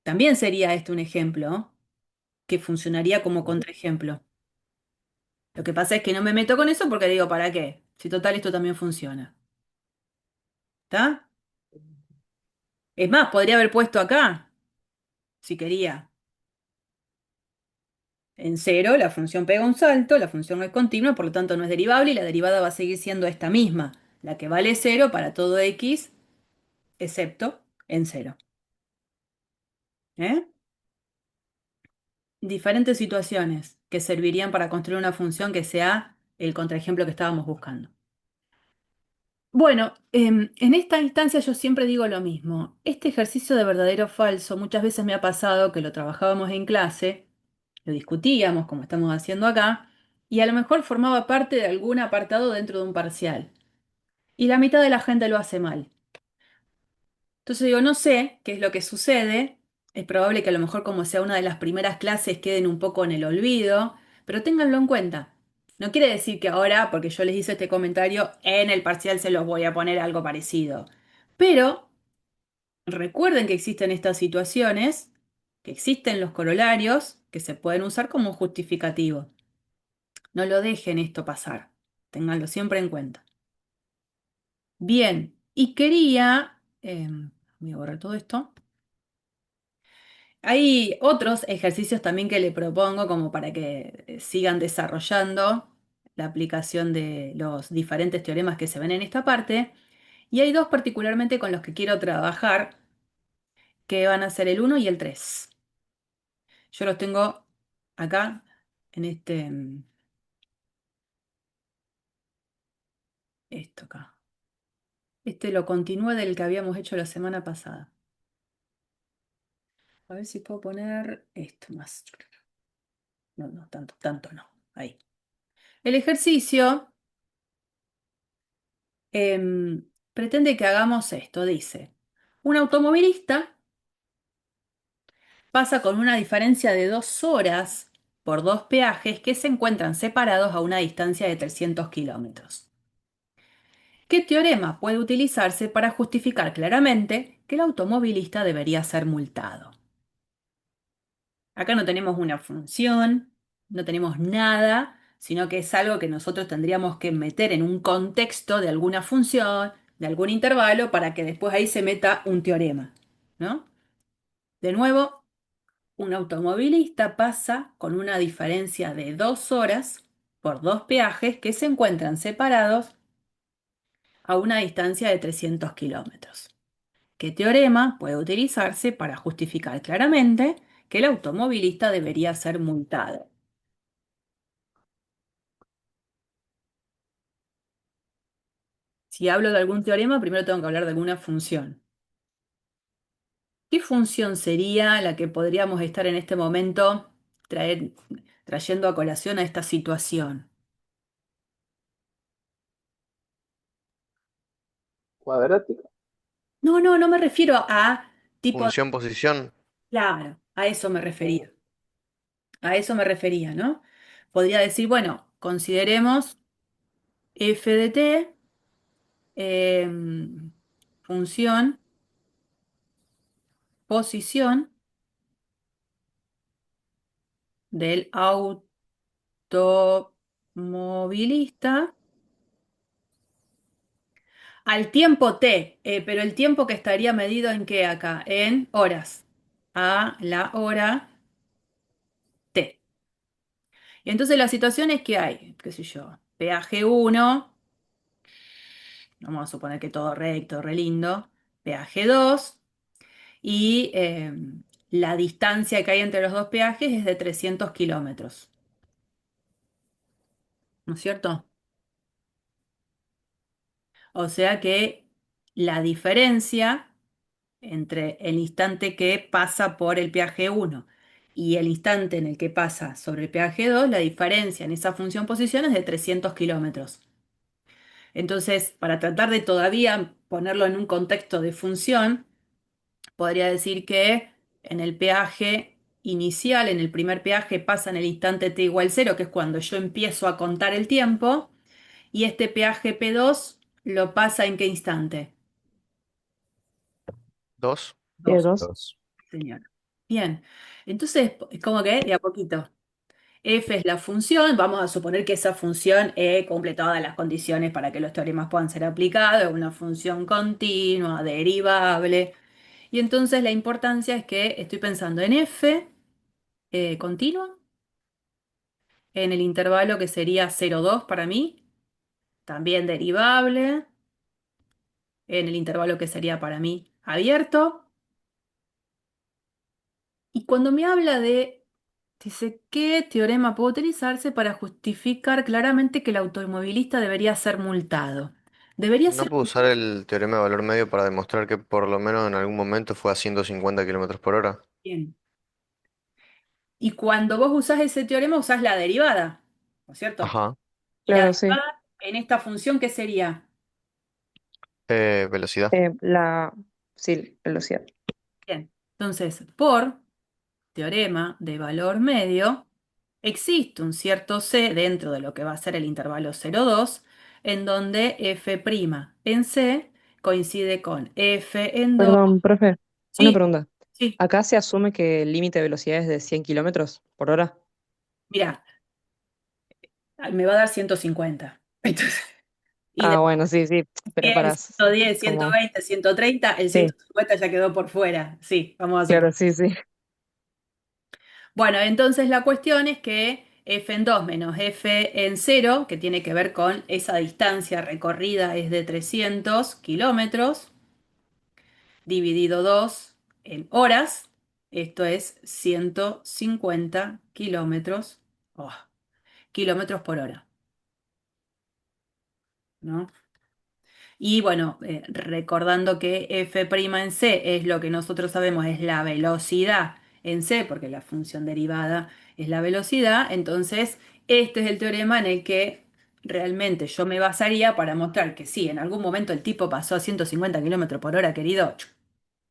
También sería este un ejemplo que funcionaría como contraejemplo. Lo que pasa es que no me meto con eso porque digo, ¿para qué? Si total esto también funciona. ¿Está? Es más, podría haber puesto acá, si quería. En 0 la función pega un salto, la función no es continua, por lo tanto no es derivable y la derivada va a seguir siendo esta misma, la que vale 0 para todo x, excepto en 0. ¿Eh? Diferentes situaciones que servirían para construir una función que sea el contraejemplo que estábamos buscando. Bueno, en esta instancia yo siempre digo lo mismo. Este ejercicio de verdadero o falso muchas veces me ha pasado que lo trabajábamos en clase, lo discutíamos como estamos haciendo acá, y a lo mejor formaba parte de algún apartado dentro de un parcial. Y la mitad de la gente lo hace mal. Entonces digo, no sé qué es lo que sucede. Es probable que a lo mejor como sea una de las primeras clases queden un poco en el olvido, pero ténganlo en cuenta. No quiere decir que ahora, porque yo les hice este comentario, en el parcial se los voy a poner algo parecido. Pero recuerden que existen estas situaciones, que existen los corolarios, que se pueden usar como justificativo. No lo dejen esto pasar. Ténganlo siempre en cuenta. Bien, y quería, voy a borrar todo esto. Hay otros ejercicios también que le propongo como para que sigan desarrollando la aplicación de los diferentes teoremas que se ven en esta parte. Y hay dos particularmente con los que quiero trabajar, que van a ser el uno y el 3. Yo los tengo acá, en esto acá. Este lo continúa del que habíamos hecho la semana pasada. A ver si puedo poner esto más. No, no, tanto no. Ahí. El ejercicio pretende que hagamos esto. Dice, un automovilista pasa con una diferencia de 2 horas por dos peajes que se encuentran separados a una distancia de 300 kilómetros. ¿Qué teorema puede utilizarse para justificar claramente que el automovilista debería ser multado? Acá no tenemos una función, no tenemos nada, sino que es algo que nosotros tendríamos que meter en un contexto de alguna función, de algún intervalo, para que después ahí se meta un teorema, ¿no? De nuevo, un automovilista pasa con una diferencia de 2 horas por dos peajes que se encuentran separados a una distancia de 300 kilómetros. ¿Qué teorema puede utilizarse para justificar claramente que el automovilista debería ser multado? Si hablo de algún teorema, primero tengo que hablar de alguna función. ¿Qué función sería la que podríamos estar en este momento trayendo a colación a esta situación? Cuadrática. No, no, no me refiero a tipo, Función posición. claro, a eso me refería. A eso me refería, ¿no? Podría decir, bueno, consideremos f de t función posición del automovilista al tiempo t, pero el tiempo que estaría medido en qué acá, en horas, a la hora t. Y entonces la situación es que hay, qué sé yo, peaje 1, vamos a suponer que todo recto, re lindo, peaje 2 y la distancia que hay entre los dos peajes es de 300 kilómetros, ¿no es cierto? O sea que la diferencia entre el instante que pasa por el peaje 1 y el instante en el que pasa sobre el peaje 2, la diferencia en esa función posición es de 300 kilómetros. Entonces, para tratar de todavía ponerlo en un contexto de función, podría decir que en el peaje inicial, en el primer peaje, pasa en el instante t igual 0, que es cuando yo empiezo a contar el tiempo, y este peaje P2 lo pasa en qué instante. 2. 2, Dos. Dos. señora. Bien, entonces es como que de a poquito. F es la función, vamos a suponer que esa función cumple todas las condiciones para que los teoremas puedan ser aplicados, es una función continua, derivable, y entonces la importancia es que estoy pensando en F continua, en el intervalo que sería 0,2 para mí, también derivable, en el intervalo que sería para mí abierto, y cuando me habla de, dice, ¿qué teorema puede utilizarse para justificar claramente que el automovilista debería ser multado? Debería ¿No ser puedo usar el teorema de valor medio para demostrar que por lo menos en algún momento fue a 150 kilómetros por hora? bien. Y cuando vos usás ese teorema, usás la derivada, ¿no es cierto? Ajá. Y la Claro, sí. derivada en esta función, ¿qué sería? Velocidad. La, sí, velocidad. Bien. Entonces, por teorema de valor medio, existe un cierto C dentro de lo que va a ser el intervalo 0,2, en donde F' en C coincide con F en 2. Perdón, profe, una Sí, pregunta. sí. ¿Acá se asume que el límite de velocidad es de 100 kilómetros por hora? Mira, me va a dar 150. Entonces, y Ah, bueno, sí, sí, pero 100, para, 110, como, 120, 130, el sí, 150 ya quedó por fuera. Sí, vamos a claro, suponer. sí, sí. Bueno, entonces la cuestión es que f en 2 menos f en 0, que tiene que ver con esa distancia recorrida, es de 300 kilómetros, dividido 2 en horas, esto es 150 kilómetros, kilómetros por hora, ¿no? Y bueno, recordando que f' en c es lo que nosotros sabemos es la velocidad en c, porque la función derivada es la velocidad, entonces este es el teorema en el que realmente yo me basaría para mostrar que sí, en algún momento el tipo pasó a 150 kilómetros por hora, querido,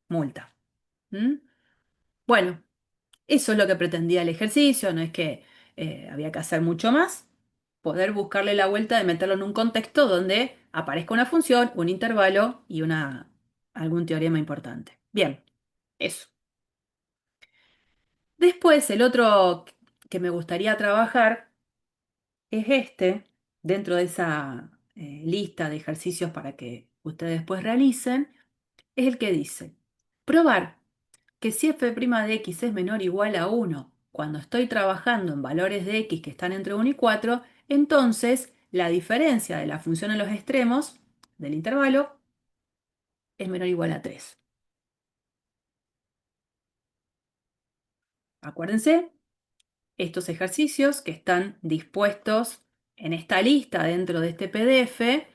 multa. ¿Mm? Bueno, eso es lo que pretendía el ejercicio, no es que había que hacer mucho más, poder buscarle la vuelta de meterlo en un contexto donde aparezca una función, un intervalo y algún teorema importante. Bien, eso. Después, el otro que me gustaría trabajar es este, dentro de esa lista de ejercicios para que ustedes después realicen, es el que dice, probar que si f' de x es menor o igual a 1 cuando estoy trabajando en valores de x que están entre 1 y 4, entonces la diferencia de la función en los extremos del intervalo es menor o igual a 3. Acuérdense, estos ejercicios que están dispuestos en esta lista dentro de este PDF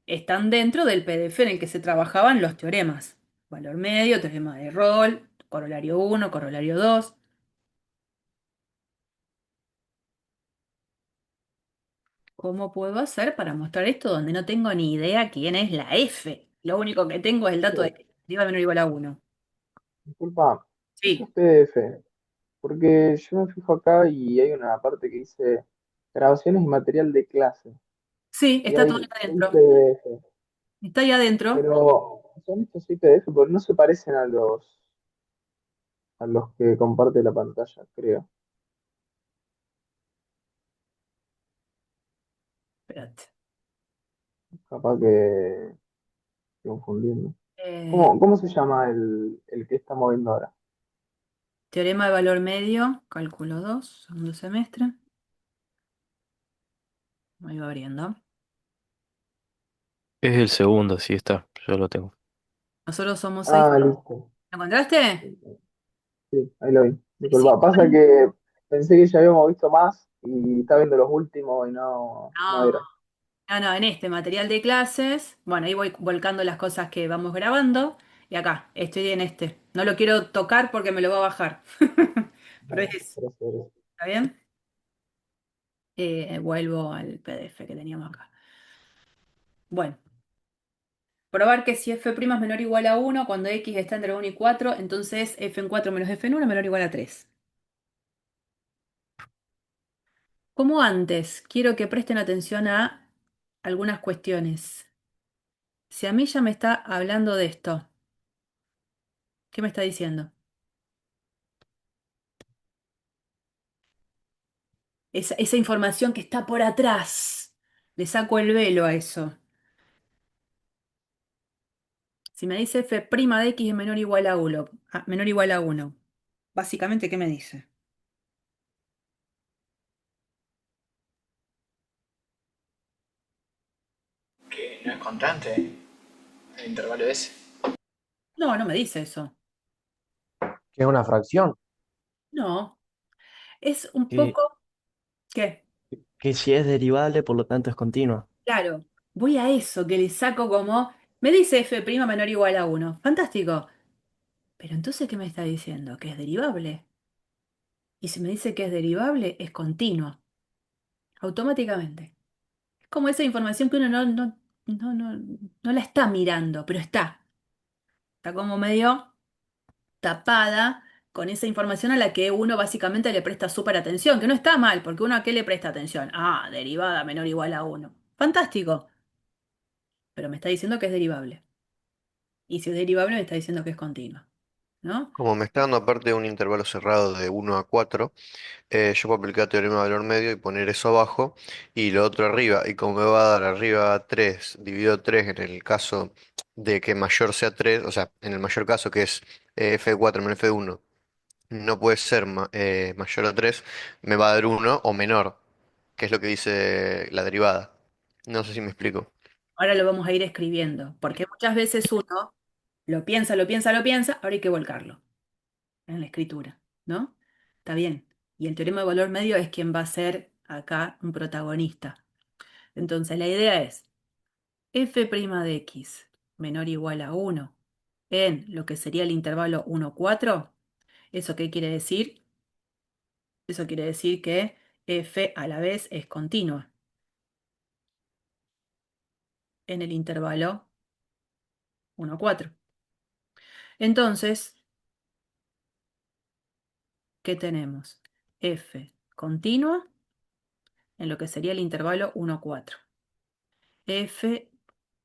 están dentro del PDF en el que se trabajaban los teoremas. Valor medio, teorema de Rolle, corolario 1, corolario 2. ¿Cómo puedo hacer para mostrar esto donde no tengo ni idea quién es la F? Lo único que tengo es el dato de que deriva menor o igual a 1. Disculpa, eso Sí, es PDF, porque yo me fijo acá y hay una parte que dice grabaciones y material de clase, sí, y está todo hay ahí 6 adentro. PDF, Está ahí adentro. pero son estos 6 PDF porque no se parecen a los que comparte la pantalla, creo. Espérate. Capaz que estoy confundiendo. Eh, ¿Cómo se llama el que está moviendo ahora? teorema de valor medio, cálculo 2, segundo semestre. Ahí va abriendo. Es el segundo, sí está, yo lo tengo. Nosotros somos 6. Ah, listo. ¿Lo encontraste? Sí, ahí lo vi. Sí. Disculpa, pasa que pensé que ya habíamos visto más y estaba viendo los últimos y no No, era. no, no, en este material de clases, bueno, ahí voy volcando las cosas que vamos grabando y acá, estoy en este. No lo quiero tocar porque me lo va a bajar. Pero es eso, Por eso. ¿está bien? Vuelvo al PDF que teníamos acá. Bueno, probar que si f' es menor o igual a 1, cuando x está entre 1 y 4, entonces f en 4 menos f en 1 es menor o igual a 3. Como antes, quiero que presten atención a algunas cuestiones. Si a mí ya me está hablando de esto, ¿qué me está diciendo? Esa información que está por atrás. Le saco el velo a eso. Si me dice f' de x es menor o igual a 1, menor o igual a 1, básicamente, ¿qué me dice? Que no es constante el intervalo ese. No, no me dice eso. Que es una fracción, No, es un que, poco... ¿Qué? que si es derivable, por lo tanto es continua. Claro, voy a eso que le saco como... Me dice f' menor o igual a 1. Fantástico. Pero entonces, ¿qué me está diciendo? Que es derivable. Y si me dice que es derivable, es continuo. Automáticamente. Es como esa información que uno no la está mirando, pero está. Está como medio tapada con esa información a la que uno básicamente le presta súper atención, que no está mal, porque uno a qué le presta atención. Ah, derivada menor o igual a 1. Fantástico. Pero me está diciendo que es derivable. Y si es derivable, me está diciendo que es continua. ¿No? Como me está dando aparte un intervalo cerrado de 1 a 4, yo puedo aplicar teorema de valor medio y poner eso abajo y lo otro arriba. Y como me va a dar arriba 3 dividido 3 en el caso de que mayor sea 3, o sea, en el mayor caso que es f4 menos f1, no puede ser mayor a 3, me va a dar 1 o menor, que es lo que dice la derivada. No sé si me explico. Ahora lo vamos a ir escribiendo, porque muchas veces uno lo piensa, lo piensa, lo piensa, ahora hay que volcarlo en la escritura, ¿no? Está bien. Y el teorema de valor medio es quien va a ser acá un protagonista. Entonces, la idea es f' de x menor o igual a 1 en lo que sería el intervalo 1, 4. ¿Eso qué quiere decir? Eso quiere decir que f a la vez es continua en el intervalo 1, 4. Entonces, ¿qué tenemos? F continua en lo que sería el intervalo 1, 4. F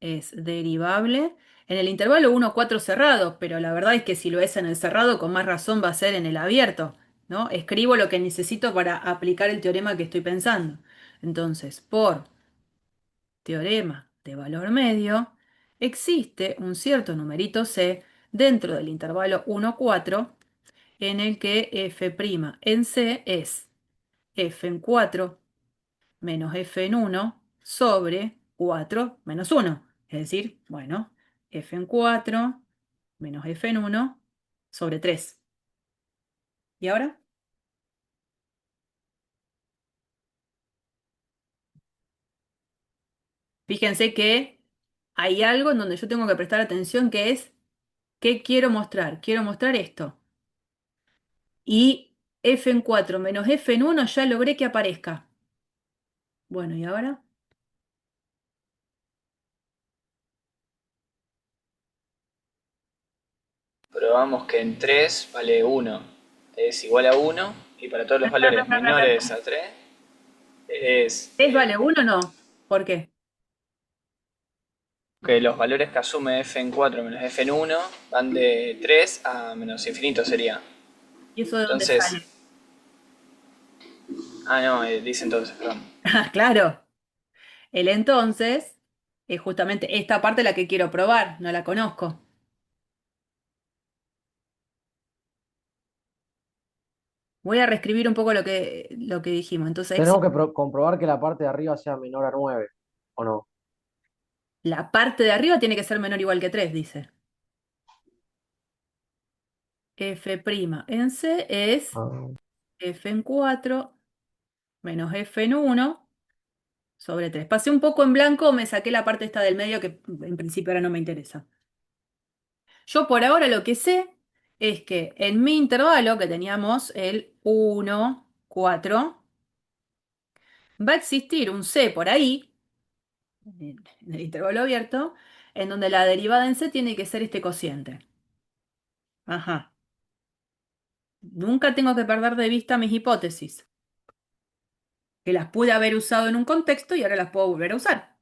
es derivable en el intervalo 1, 4 cerrado, pero la verdad es que si lo es en el cerrado, con más razón va a ser en el abierto, ¿no? Escribo lo que necesito para aplicar el teorema que estoy pensando. Entonces, por teorema de valor medio, existe un cierto numerito C dentro del intervalo 1, 4 en el que f' en C es f en 4 menos f en 1 sobre 4 menos 1. Es decir, bueno, f en 4 menos f en 1 sobre 3. ¿Y ahora? Fíjense que hay algo en donde yo tengo que prestar atención que es, ¿qué quiero mostrar? Quiero mostrar esto. Y f en 4 menos f en 1 ya logré que aparezca. Bueno, ¿y ahora? Probamos que en 3 vale 1 es igual a 1 y para todos los valores menores a 3 es ¿3 vale 1 o no? ¿Por qué? que los valores que asume f en 4 menos f en 1 van de 3 a menos infinito sería. ¿Y eso de dónde Entonces, sale? no, dice entonces, perdón. Ah, claro. El entonces es justamente esta parte la que quiero probar, no la conozco. Voy a reescribir un poco lo que dijimos. Entonces, Tenemos que comprobar que la parte de arriba sea menor a 9, ¿o no? la parte de arriba tiene que ser menor o igual que 3, dice. F' en C es Ah, f en 4 menos f en 1 sobre 3. Pasé un poco en blanco, me saqué la parte esta del medio que en principio ahora no me interesa. Yo por ahora lo que sé es que en mi intervalo, que teníamos el 1, 4, va a existir un C por ahí, en el intervalo abierto, en donde la derivada en C tiene que ser este cociente. Ajá. Nunca tengo que perder de vista mis hipótesis, que las pude haber usado en un contexto y ahora las puedo volver a usar.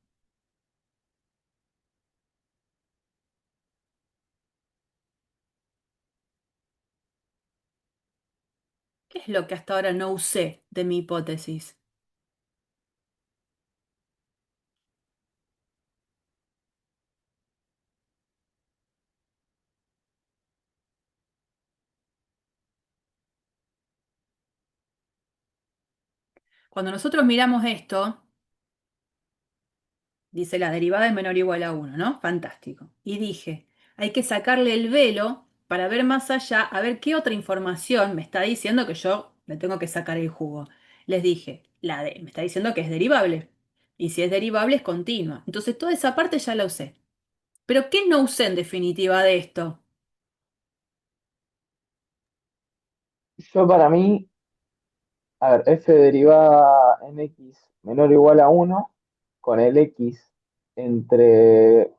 ¿Qué es lo que hasta ahora no usé de mi hipótesis? Cuando nosotros miramos esto, dice la derivada es menor o igual a 1, ¿no? Fantástico. Y dije, hay que sacarle el velo para ver más allá, a ver qué otra información me está diciendo que yo le tengo que sacar el jugo. Les dije, me está diciendo que es derivable. Y si es derivable es continua. Entonces toda esa parte ya la usé. Pero ¿qué no usé en definitiva de esto? Yo para mí, a ver, f derivada en x menor o igual a 1 con el x entre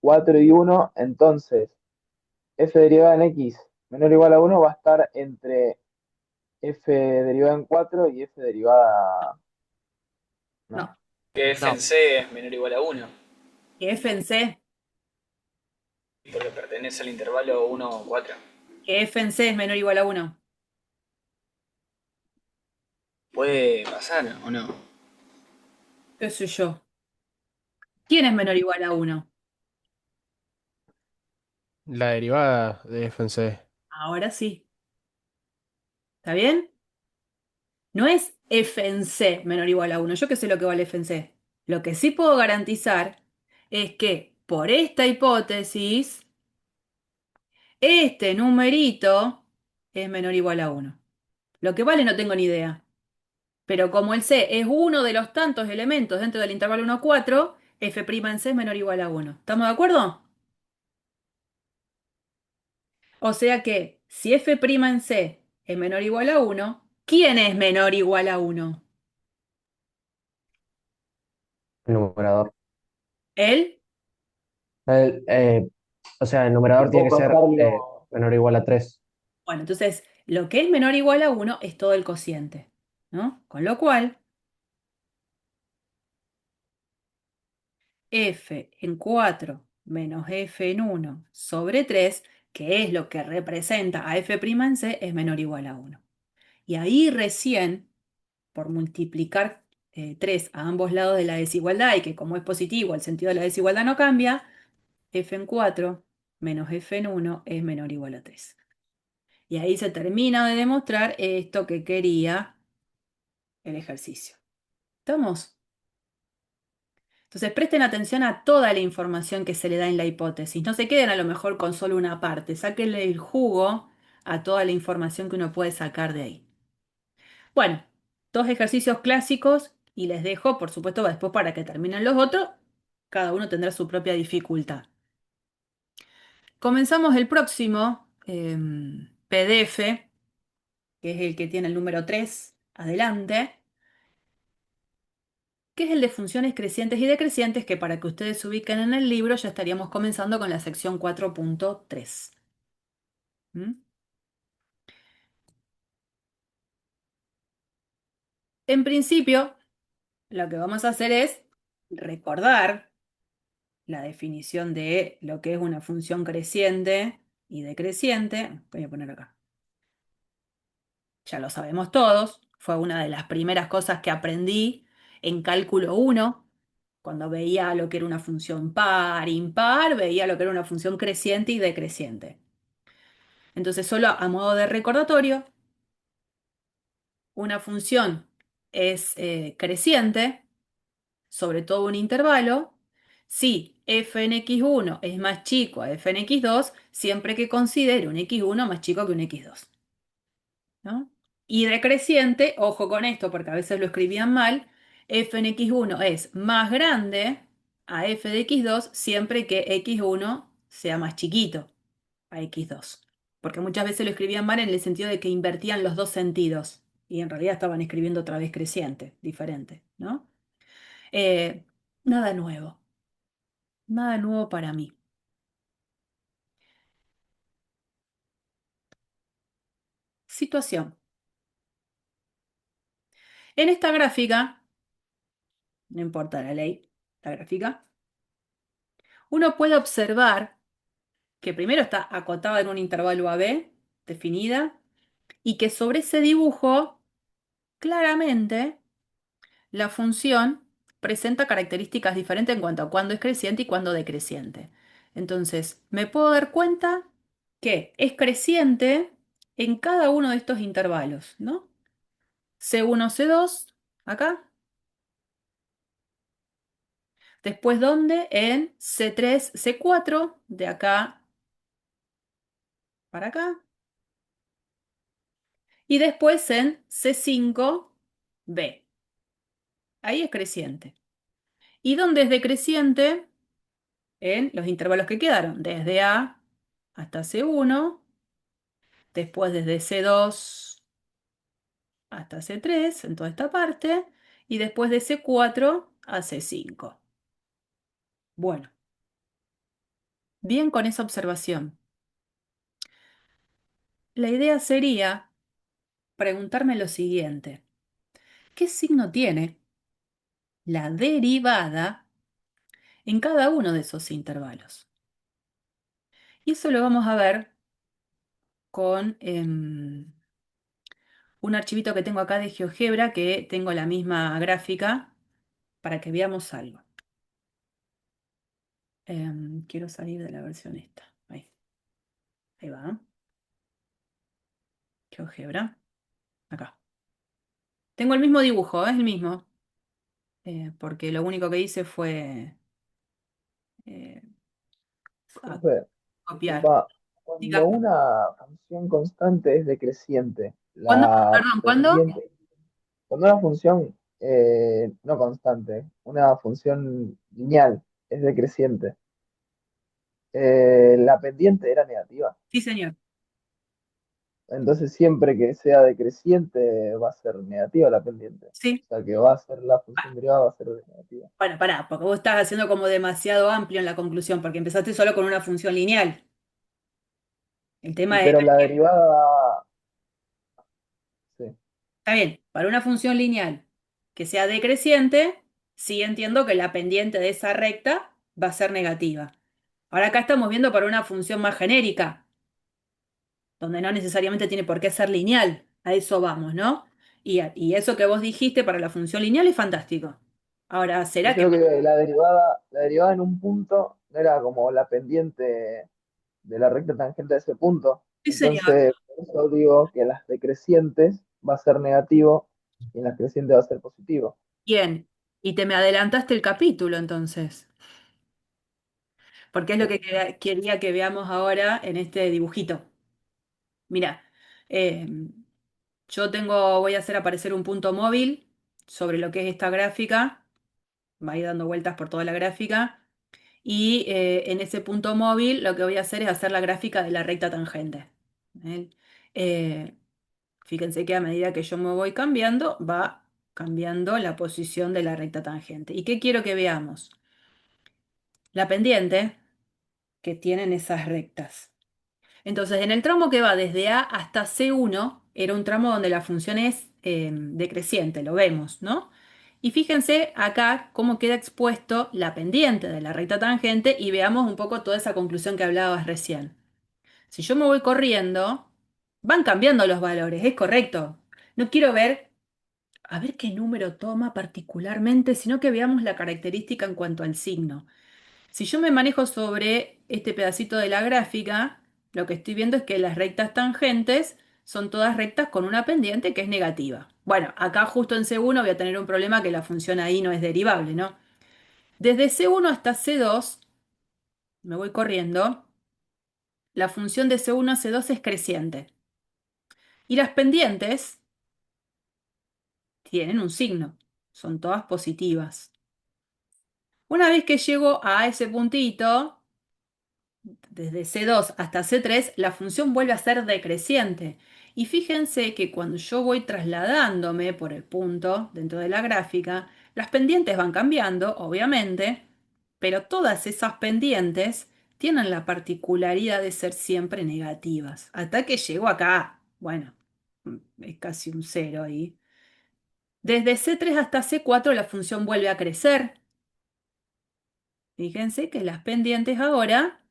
4 y 1, entonces f derivada en x menor o igual a 1 va a estar entre f derivada en 4 y f derivada... No, No. Que f en No, c es menor o igual a 1, que f en C, porque pertenece al intervalo 1 o 4. que f en C es menor o igual a 1. ¿Puede pasar o no? ¿Qué sé yo? ¿Quién es menor o igual a 1? La derivada de f en c. Ahora sí. ¿Está bien? No es f en C menor o igual a 1. Yo qué sé lo que vale f en C. Lo que sí puedo garantizar es que por esta hipótesis, este numerito es menor o igual a 1. Lo que vale no tengo ni idea. Pero como el C es uno de los tantos elementos dentro del intervalo 1, 4, f' en C es menor o igual a 1. ¿Estamos de acuerdo? O sea que si f' en C es menor o igual a 1, ¿quién es menor o igual a 1? El numerador. ¿Él? El, eh, o sea, el Y numerador tiene puedo que ser pasarlo... menor o igual a 3. Bueno, entonces lo que es menor o igual a 1 es todo el cociente, ¿no? Con lo cual, f en 4 menos f en 1 sobre 3, que es lo que representa a f' en C, es menor o igual a 1. Y ahí recién, por multiplicar 3 a ambos lados de la desigualdad, y que como es positivo, el sentido de la desigualdad no cambia, f en 4 menos f en 1 es menor o igual a 3. Y ahí se termina de demostrar esto que quería el ejercicio. ¿Estamos? Entonces presten atención a toda la información que se le da en la hipótesis. No se queden a lo mejor con solo una parte. Sáquenle el jugo a toda la información que uno puede sacar de ahí. Bueno, dos ejercicios clásicos y les dejo, por supuesto, después para que terminen los otros. Cada uno tendrá su propia dificultad. Comenzamos el próximo PDF, que es el que tiene el número 3 adelante, que es el de funciones crecientes y decrecientes, que para que ustedes se ubiquen en el libro ya estaríamos comenzando con la sección 4.3. ¿Mm? En principio, lo que vamos a hacer es recordar la definición de lo que es una función creciente y decreciente. Voy a poner acá. Ya lo sabemos todos, fue una de las primeras cosas que aprendí en cálculo 1, cuando veía lo que era una función par, impar, veía lo que era una función creciente y decreciente. Entonces, solo a modo de recordatorio, una función es creciente, sobre todo un intervalo, si f en x1 es más chico a f en x2, siempre que considere un x1 más chico que un x2. ¿No? Y decreciente, ojo con esto porque a veces lo escribían mal, f en x1 es más grande a f de x2 siempre que x1 sea más chiquito a x2. porque muchas veces lo escribían mal en el sentido de que invertían los dos sentidos y en realidad estaban escribiendo otra vez creciente, diferente, ¿no? Eh, nada nuevo, nada nuevo para mí. Situación. En esta gráfica, no importa la ley, la gráfica, uno puede observar que primero está acotada en un intervalo AB, definida, y que sobre ese dibujo, claramente, la función presenta características diferentes en cuanto a cuándo es creciente y cuándo decreciente. Entonces, me puedo dar cuenta que es creciente en cada uno de estos intervalos, ¿no? C1, C2, acá. Después, ¿dónde? En C3, C4, de acá para acá. Y después en C5, B. Ahí es creciente. ¿Y dónde es decreciente? En los intervalos que quedaron, desde A hasta C1, después desde C2 hasta C3, en toda esta parte, y después de C4 a C5. Bueno, bien con esa observación. La idea sería preguntarme lo siguiente: ¿qué signo tiene la derivada en cada uno de esos intervalos? Y eso lo vamos a ver con un archivito que tengo acá de GeoGebra, que tengo la misma gráfica, para que veamos algo. Quiero salir de la versión esta. Ahí va. GeoGebra. Acá. Tengo el mismo dibujo, es el mismo. Porque lo único que hice fue eh, Profe, copiar. disculpa, cuando Dígame. una función constante es decreciente, ¿Cuándo? la Perdón, ¿cuándo? pendiente, cuando una función no constante, una función lineal es decreciente, la pendiente era negativa. Sí, señor. Entonces siempre que sea decreciente va a ser negativa la pendiente. Sí. O sea que va a ser la función derivada va a ser negativa. Bueno, pará, porque vos estás haciendo como demasiado amplio en la conclusión, porque empezaste solo con una función lineal. El Y tema es, pero la derivada, sí. está bien, para una función lineal que sea decreciente, sí entiendo que la pendiente de esa recta va a ser negativa. Ahora acá estamos viendo para una función más genérica, donde no necesariamente tiene por qué ser lineal. A eso vamos, ¿no? Y eso que vos dijiste para la función lineal es fantástico. Ahora, Yo ¿será que... creo que la derivada en un punto no era como la pendiente de la recta tangente a ese punto. Sí, señor. Entonces, por eso digo que en las decrecientes va a ser negativo y en las crecientes va a ser positivo. Bien. Y te me adelantaste el capítulo entonces, porque es lo Sí. que quería que veamos ahora en este dibujito. Mira, eh, voy a hacer aparecer un punto móvil sobre lo que es esta gráfica, va a ir dando vueltas por toda la gráfica, y en ese punto móvil lo que voy a hacer es hacer la gráfica de la recta tangente. ¿Eh? Eh, Fíjense que a medida que yo me voy cambiando, va cambiando la posición de la recta tangente. ¿Y qué quiero que veamos? La pendiente que tienen esas rectas. Entonces, en el tramo que va desde A hasta C1, era un tramo donde la función es decreciente, lo vemos, ¿no? Y fíjense acá cómo queda expuesto la pendiente de la recta tangente y veamos un poco toda esa conclusión que hablabas recién. Si yo me voy corriendo, van cambiando los valores, es correcto. No quiero ver, a ver qué número toma particularmente, sino que veamos la característica en cuanto al signo. Si yo me manejo sobre este pedacito de la gráfica, lo que estoy viendo es que las rectas tangentes son todas rectas con una pendiente que es negativa. Bueno, acá justo en C1 voy a tener un problema que la función ahí no es derivable, ¿no? Desde C1 hasta C2, me voy corriendo, la función de C1 a C2 es creciente. Y las pendientes tienen un signo, son todas positivas. Una vez que llego a ese puntito, desde C2 hasta C3, la función vuelve a ser decreciente. Y fíjense que cuando yo voy trasladándome por el punto dentro de la gráfica, las pendientes van cambiando, obviamente, pero todas esas pendientes tienen la particularidad de ser siempre negativas. Hasta que llego acá, bueno, es casi un cero ahí. Desde C3 hasta C4 la función vuelve a crecer. Fíjense que las pendientes ahora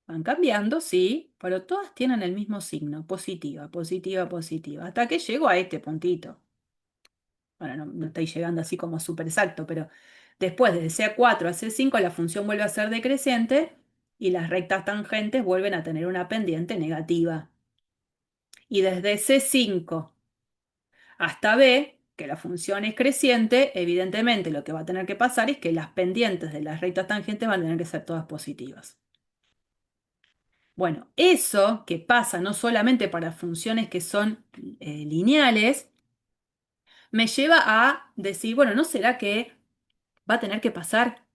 van cambiando, sí, pero todas tienen el mismo signo, positiva, positiva, positiva, hasta que llego a este puntito. Bueno, no estoy llegando así como súper exacto, pero después de C4 a C5 la función vuelve a ser decreciente y las rectas tangentes vuelven a tener una pendiente negativa. Y desde C5 hasta B, que la función es creciente, evidentemente lo que va a tener que pasar es que las pendientes de las rectas tangentes van a tener que ser todas positivas. Bueno, eso que pasa no solamente para funciones que son lineales, me lleva a decir, bueno, ¿no será que va a tener que pasar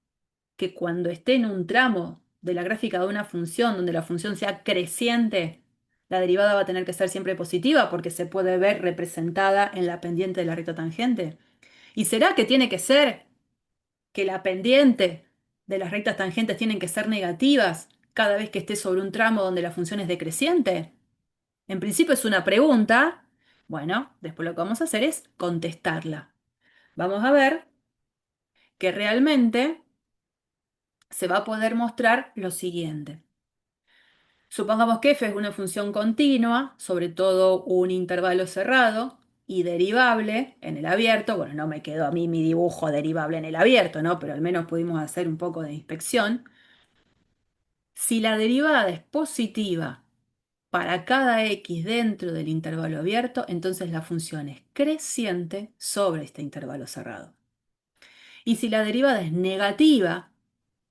que cuando esté en un tramo de la gráfica de una función donde la función sea creciente, la derivada va a tener que ser siempre positiva porque se puede ver representada en la pendiente de la recta tangente? ¿Y será que tiene que ser que la pendiente de las rectas tangentes tienen que ser negativas cada vez que esté sobre un tramo donde la función es decreciente? En principio es una pregunta. Bueno, después lo que vamos a hacer es contestarla. Vamos a ver que realmente se va a poder mostrar lo siguiente. Supongamos que f es una función continua, sobre todo un intervalo cerrado y derivable en el abierto. Bueno, no me quedó a mí mi dibujo derivable en el abierto, ¿no? Pero al menos pudimos hacer un poco de inspección. Si la derivada es positiva para cada x dentro del intervalo abierto, entonces la función es creciente sobre este intervalo cerrado. Y si la derivada es negativa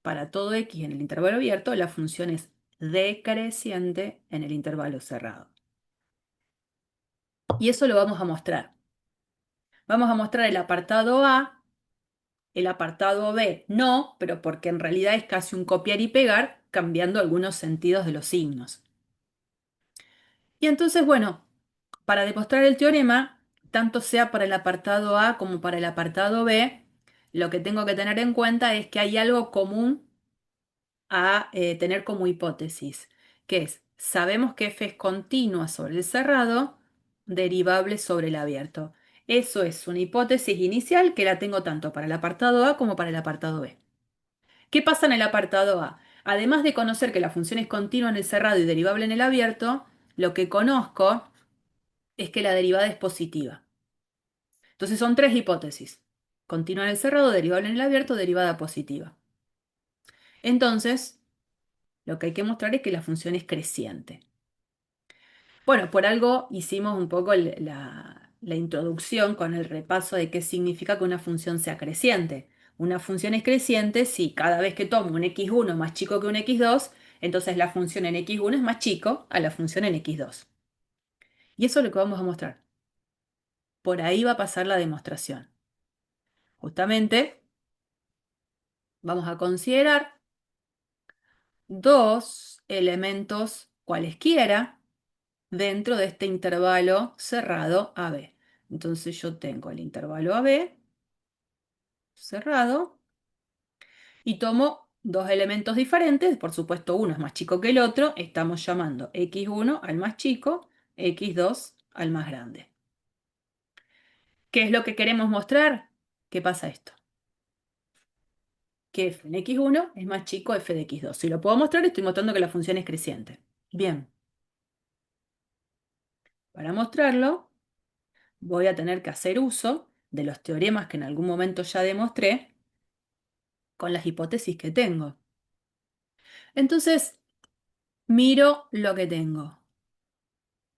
para todo x en el intervalo abierto, la función es decreciente en el intervalo cerrado. Y eso lo vamos a mostrar. Vamos a mostrar el apartado A, el apartado B no, pero porque en realidad es casi un copiar y pegar, cambiando algunos sentidos de los signos. Y entonces, bueno, para demostrar el teorema, tanto sea para el apartado A como para el apartado B, lo que tengo que tener en cuenta es que hay algo común a tener como hipótesis, que es, sabemos que f es continua sobre el cerrado, derivable sobre el abierto. Eso es una hipótesis inicial que la tengo tanto para el apartado A como para el apartado B. ¿Qué pasa en el apartado A? Además de conocer que la función es continua en el cerrado y derivable en el abierto, lo que conozco es que la derivada es positiva. Entonces son tres hipótesis. Continua en el cerrado, derivable en el abierto, derivada positiva. Entonces, lo que hay que mostrar es que la función es creciente. Bueno, por algo hicimos un poco la introducción con el repaso de qué significa que una función sea creciente. Una función es creciente si cada vez que tomo un x1 más chico que un x2, entonces la función en x1 es más chico a la función en x2. Y eso es lo que vamos a mostrar. Por ahí va a pasar la demostración. Justamente vamos a considerar dos elementos cualesquiera dentro de este intervalo cerrado AB. Entonces yo tengo el intervalo AB cerrado y tomo dos elementos diferentes, por supuesto uno es más chico que el otro, estamos llamando x1 al más chico, x2 al más grande. ¿Qué es lo que queremos mostrar? ¿Qué pasa esto? Que f en x1 es más chico f de x2. Si lo puedo mostrar, estoy mostrando que la función es creciente. Bien, para mostrarlo voy a tener que hacer uso de los teoremas que en algún momento ya demostré con las hipótesis que tengo. Entonces, miro lo que tengo.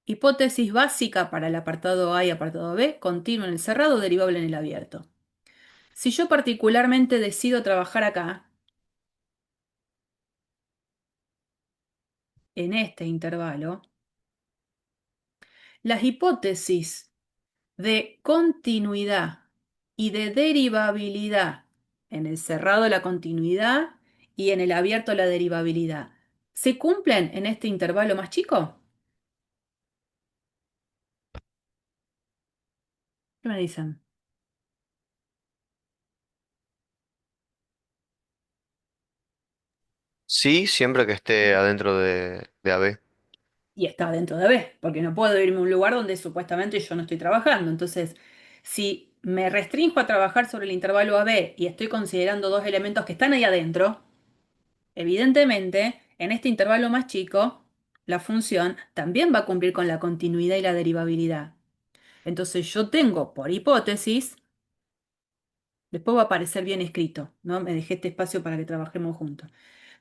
Hipótesis básica para el apartado A y apartado B, continuo en el cerrado, derivable en el abierto. Si yo particularmente decido trabajar acá, en este intervalo, las hipótesis de continuidad y de derivabilidad en el cerrado de la continuidad y en el abierto la derivabilidad, ¿se cumplen en este intervalo más chico? ¿Qué me dicen? Sí, siempre que esté adentro de AB. Y está dentro de B, porque no puedo irme a un lugar donde supuestamente yo no estoy trabajando. Entonces, si me restringo a trabajar sobre el intervalo AB y estoy considerando dos elementos que están ahí adentro, evidentemente, en este intervalo más chico, la función también va a cumplir con la continuidad y la derivabilidad. Entonces, yo tengo, por hipótesis, después va a aparecer bien escrito, ¿no? Me dejé este espacio para que trabajemos juntos.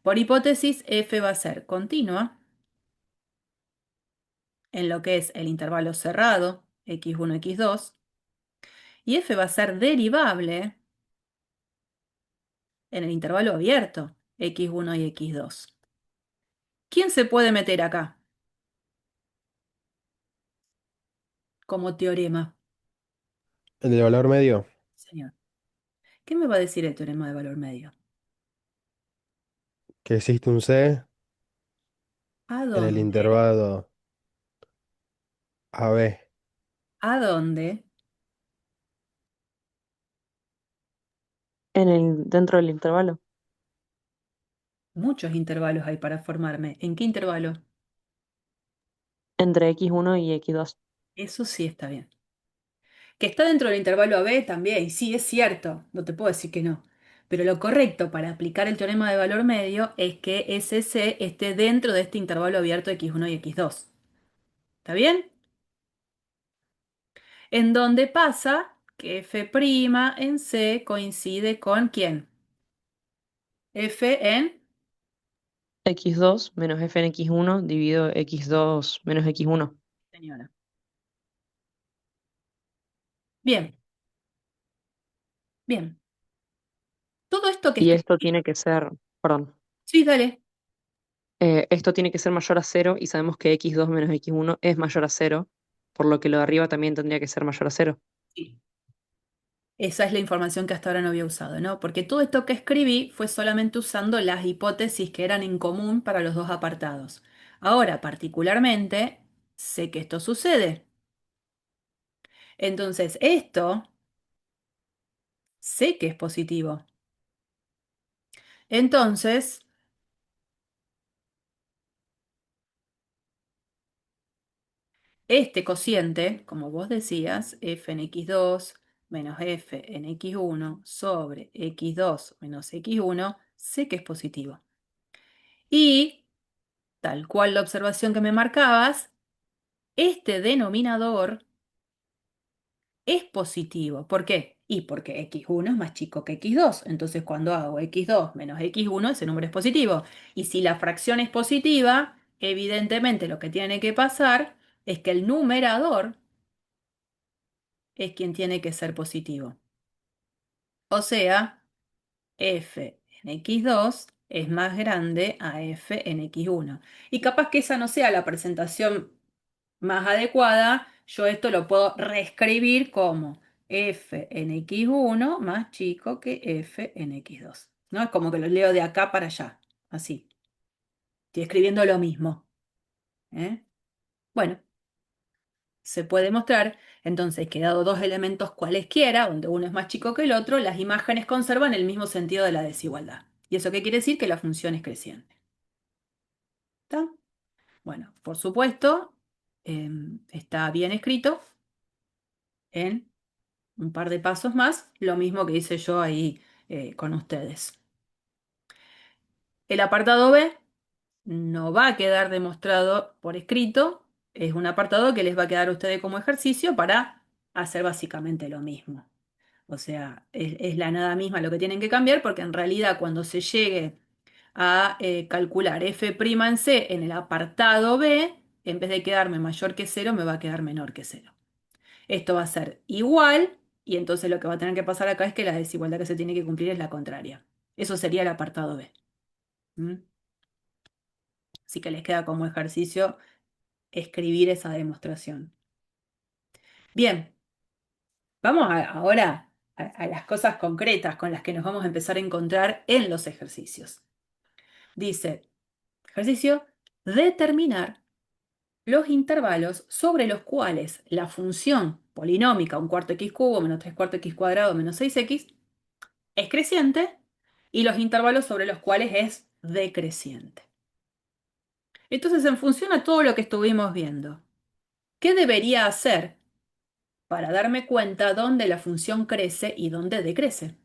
Por hipótesis, f va a ser continua en lo que es el intervalo cerrado, x1, x2, y f va a ser derivable en el intervalo abierto, x1 y x2. ¿Quién se puede meter acá como teorema, El de valor medio, señor? ¿Qué me va a decir el teorema de valor medio? que existe un C ¿A en el dónde? intervalo AB. ¿A dónde? Dentro del intervalo. Muchos intervalos hay para formarme. ¿En qué intervalo? Entre x1 y x2. Eso sí está bien. Que está dentro del intervalo AB también, sí, es cierto, no te puedo decir que no. Pero lo correcto para aplicar el teorema de valor medio es que ese C esté dentro de este intervalo abierto x1 y x2. ¿Está bien? En donde pasa que f' en C coincide con ¿quién? F en X2 menos f en x1 dividido x2 menos x1. señora. Bien, bien. Todo esto que Y esto escribí, tiene que ser, perdón, sí, dale. esto tiene que ser mayor a cero y sabemos que x2 menos x1 es mayor a cero, por lo que lo de arriba también tendría que ser mayor a cero. Sí. Esa es la información que hasta ahora no había usado, ¿no? Porque todo esto que escribí fue solamente usando las hipótesis que eran en común para los dos apartados. Ahora, particularmente, sé que esto sucede. Entonces, esto sé que es positivo. Entonces, este cociente, como vos decías, f en x2 menos f en x1 sobre x2 menos x1, sé que es positivo. Y, tal cual la observación que me marcabas, este denominador es positivo. ¿Por qué? Y porque x1 es más chico que x2. Entonces, cuando hago x2 menos x1, ese número es positivo. Y si la fracción es positiva, evidentemente lo que tiene que pasar es que el numerador es quien tiene que ser positivo. O sea, f en x2 es más grande a f en x1. Y capaz que esa no sea la presentación más adecuada, yo esto lo puedo reescribir como f en x1 más chico que f en x2. ¿No? Es como que lo leo de acá para allá, así. Estoy escribiendo lo mismo. ¿Eh? Bueno, se puede mostrar entonces que dado dos elementos cualesquiera, donde uno es más chico que el otro, las imágenes conservan el mismo sentido de la desigualdad. ¿Y eso qué quiere decir? Que la función es creciente. ¿Está? Bueno, por supuesto, está bien escrito en un par de pasos más, lo mismo que hice yo ahí con ustedes. El apartado B no va a quedar demostrado por escrito, es un apartado que les va a quedar a ustedes como ejercicio para hacer básicamente lo mismo. O sea, es la nada misma lo que tienen que cambiar porque en realidad cuando se llegue a calcular f' en C en el apartado B, en vez de quedarme mayor que cero, me va a quedar menor que cero. Esto va a ser igual y entonces lo que va a tener que pasar acá es que la desigualdad que se tiene que cumplir es la contraria. Eso sería el apartado B. ¿Mm? Así que les queda como ejercicio escribir esa demostración. Bien, vamos ahora a las cosas concretas con las que nos vamos a empezar a encontrar en los ejercicios. Dice, ejercicio, determinar los intervalos sobre los cuales la función polinómica, un cuarto x cubo menos 3 cuartos x cuadrado menos 6x, es creciente y los intervalos sobre los cuales es decreciente. Entonces, en función a todo lo que estuvimos viendo, ¿qué debería hacer para darme cuenta dónde la función crece y dónde decrece?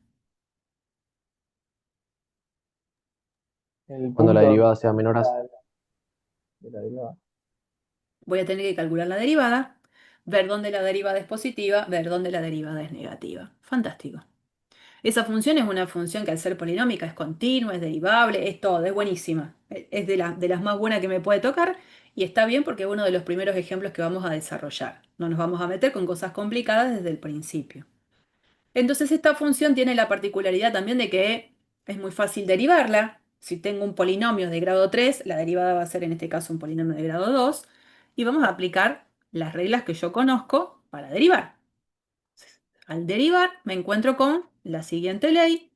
El Cuando la punto donde derivada sea menor a... de la derivada. Voy a tener que calcular la derivada, ver dónde la derivada es positiva, ver dónde la derivada es negativa. Fantástico. Esa función es una función que al ser polinómica es continua, es derivable, es todo, es buenísima. Es de las más buenas que me puede tocar y está bien porque es uno de los primeros ejemplos que vamos a desarrollar. No nos vamos a meter con cosas complicadas desde el principio. Entonces esta función tiene la particularidad también de que es muy fácil derivarla. Si tengo un polinomio de grado 3, la derivada va a ser en este caso un polinomio de grado 2 y vamos a aplicar las reglas que yo conozco para derivar. Al derivar me encuentro con la siguiente ley.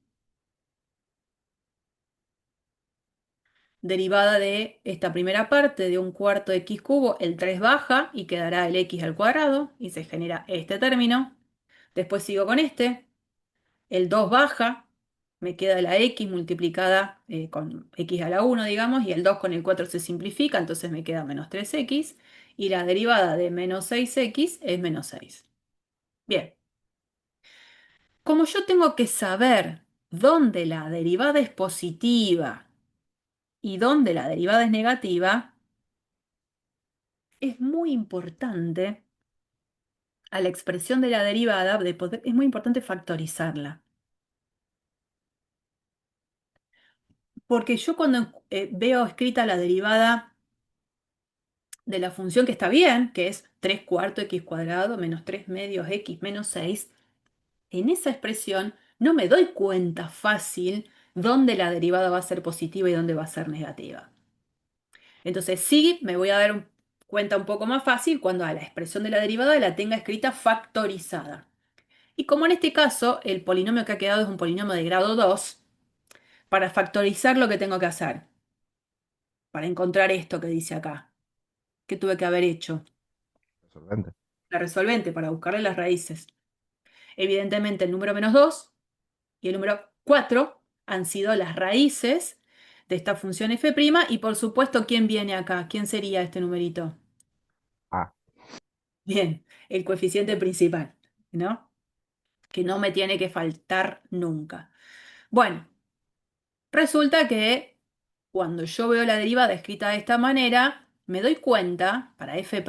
Derivada de esta primera parte de un cuarto de x cubo, el 3 baja y quedará el x al cuadrado y se genera este término. Después sigo con este. El 2 baja, me queda la x multiplicada con x a la 1, digamos, y el 2 con el 4 se simplifica, entonces me queda menos 3x, y la derivada de menos 6x es menos 6. Bien, como yo tengo que saber dónde la derivada es positiva y dónde la derivada es negativa, es muy importante a la expresión de la derivada, es muy importante factorizarla. Porque yo cuando veo escrita la derivada de la función que está bien, que es 3 cuartos x cuadrado menos 3 medios x menos 6, en esa expresión no me doy cuenta fácil dónde la derivada va a ser positiva y dónde va a ser negativa. Entonces sí me voy a dar cuenta un poco más fácil cuando a la expresión de la derivada la tenga escrita factorizada. Y como en este caso el polinomio que ha quedado es un polinomio de grado 2, para factorizar lo que tengo que hacer, para encontrar esto que dice acá, que tuve que haber hecho, Resolvente. la resolvente para buscarle las raíces. Evidentemente el número menos 2 y el número 4 han sido las raíces de esta función f' y por supuesto, ¿quién viene acá? ¿Quién sería este numerito? A. Bien, el coeficiente principal, ¿no? Que no me tiene que faltar nunca. Bueno, resulta que cuando yo veo la derivada escrita de esta manera, me doy cuenta, para f',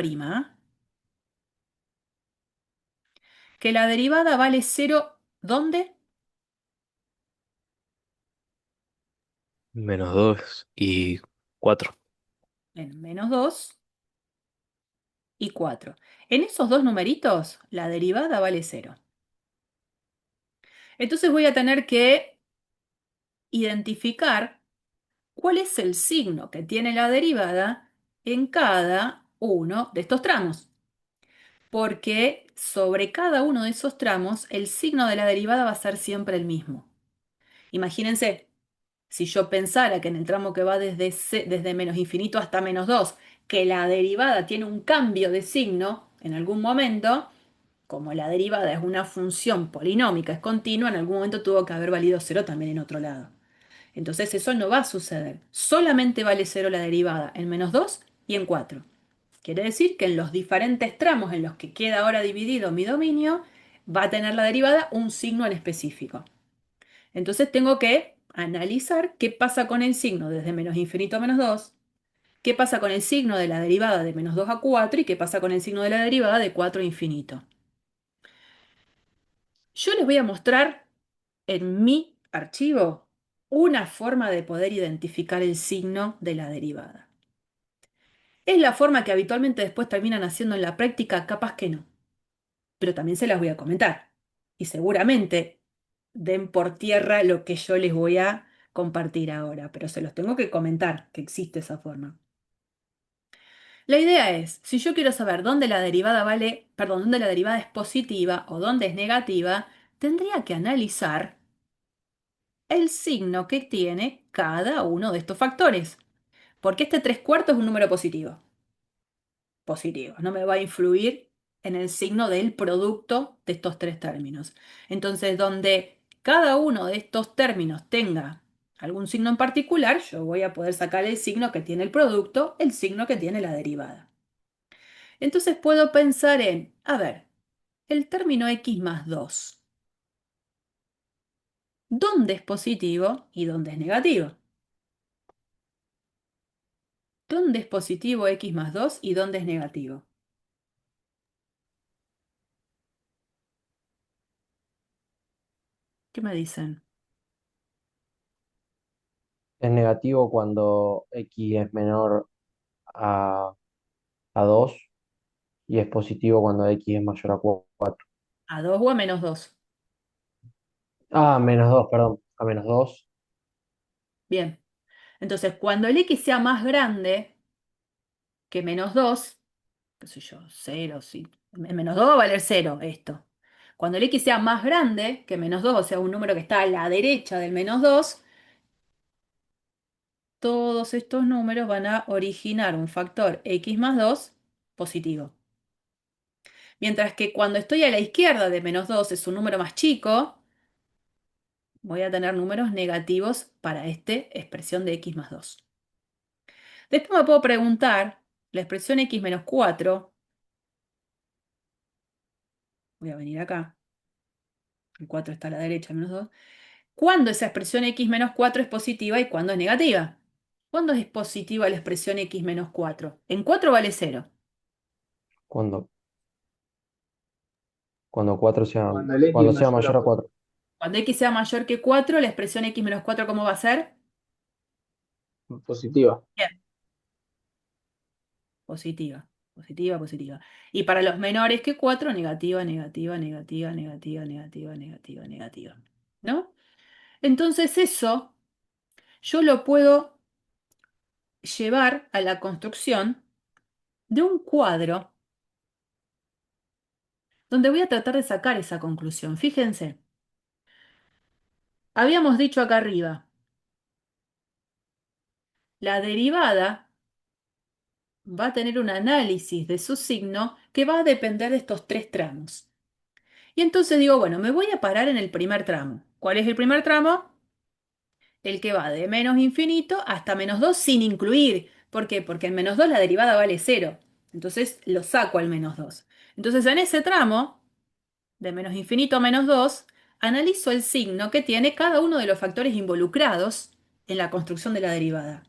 que la derivada vale 0, ¿dónde? Menos 2 y 4. En menos 2 y 4. En esos dos numeritos, la derivada vale 0. Entonces voy a tener que identificar cuál es el signo que tiene la derivada en cada uno de estos tramos. Porque sobre cada uno de esos tramos, el signo de la derivada va a ser siempre el mismo. Imagínense, si yo pensara que en el tramo que va desde menos infinito hasta menos 2, que la derivada tiene un cambio de signo en algún momento, como la derivada es una función polinómica, es continua, en algún momento tuvo que haber valido 0 también en otro lado. Entonces eso no va a suceder. Solamente vale 0 la derivada en menos 2 y en 4. Quiere decir que en los diferentes tramos en los que queda ahora dividido mi dominio, va a tener la derivada un signo en específico. Entonces tengo que analizar qué pasa con el signo desde menos infinito a menos 2, qué pasa con el signo de la derivada de menos 2 a 4 y qué pasa con el signo de la derivada de 4 a infinito. Yo les voy a mostrar en mi archivo una forma de poder identificar el signo de la derivada. Es la forma que habitualmente después terminan haciendo en la práctica, capaz que no, pero también se las voy a comentar. Y seguramente den por tierra lo que yo les voy a compartir ahora, pero se los tengo que comentar que existe esa forma. La idea es, si yo quiero saber dónde la derivada dónde la derivada es positiva o dónde es negativa, tendría que analizar el signo que tiene cada uno de estos factores. Porque este 3/4 es un número positivo. Positivo. No me va a influir en el signo del producto de estos tres términos. Entonces, donde cada uno de estos términos tenga algún signo en particular, yo voy a poder sacar el signo que tiene el producto, el signo que tiene la derivada. Entonces puedo pensar en, a ver, el término x más 2, ¿dónde es positivo y dónde es negativo? ¿Dónde es positivo x más 2 y dónde es negativo? ¿Qué me dicen? Es negativo cuando x es menor a, a 2 y es positivo cuando x es mayor a 4. ¿A 2 o a menos 2? Ah, menos 2, perdón. A menos 2. Bien. Entonces, cuando el x sea más grande que menos 2, qué sé yo, 0, sí. Menos 2 va a valer 0 esto. Cuando el x sea más grande que menos 2, o sea, un número que está a la derecha del menos 2, todos estos números van a originar un factor x más 2 positivo. Mientras que cuando estoy a la izquierda de menos 2 es un número más chico, voy a tener números negativos para esta expresión de x más 2. Después me puedo preguntar, la expresión x menos 4, voy a venir acá, el 4 está a la derecha, menos 2, ¿cuándo esa expresión x menos 4 es positiva y cuándo es negativa? ¿Cuándo es positiva la expresión x menos 4? En 4 vale 0. Cuando, cuando 4 sea, Cuando el X es cuando sea mayor a mayor a 4. 4. Cuando x sea mayor que 4, la expresión x menos 4, ¿cómo va a ser? Positiva. Bien, positiva, positiva, positiva. Y para los menores que 4, negativa, negativa, negativa, negativa, negativa, negativa, negativa. ¿No? Entonces eso yo lo puedo llevar a la construcción de un cuadro donde voy a tratar de sacar esa conclusión. Fíjense, habíamos dicho acá arriba, la derivada va a tener un análisis de su signo que va a depender de estos tres tramos. Y entonces digo, bueno, me voy a parar en el primer tramo. ¿Cuál es el primer tramo? El que va de menos infinito hasta menos 2 sin incluir. ¿Por qué? Porque en menos 2 la derivada vale 0. Entonces lo saco al menos 2. Entonces en ese tramo, de menos infinito a menos 2, analizo el signo que tiene cada uno de los factores involucrados en la construcción de la derivada.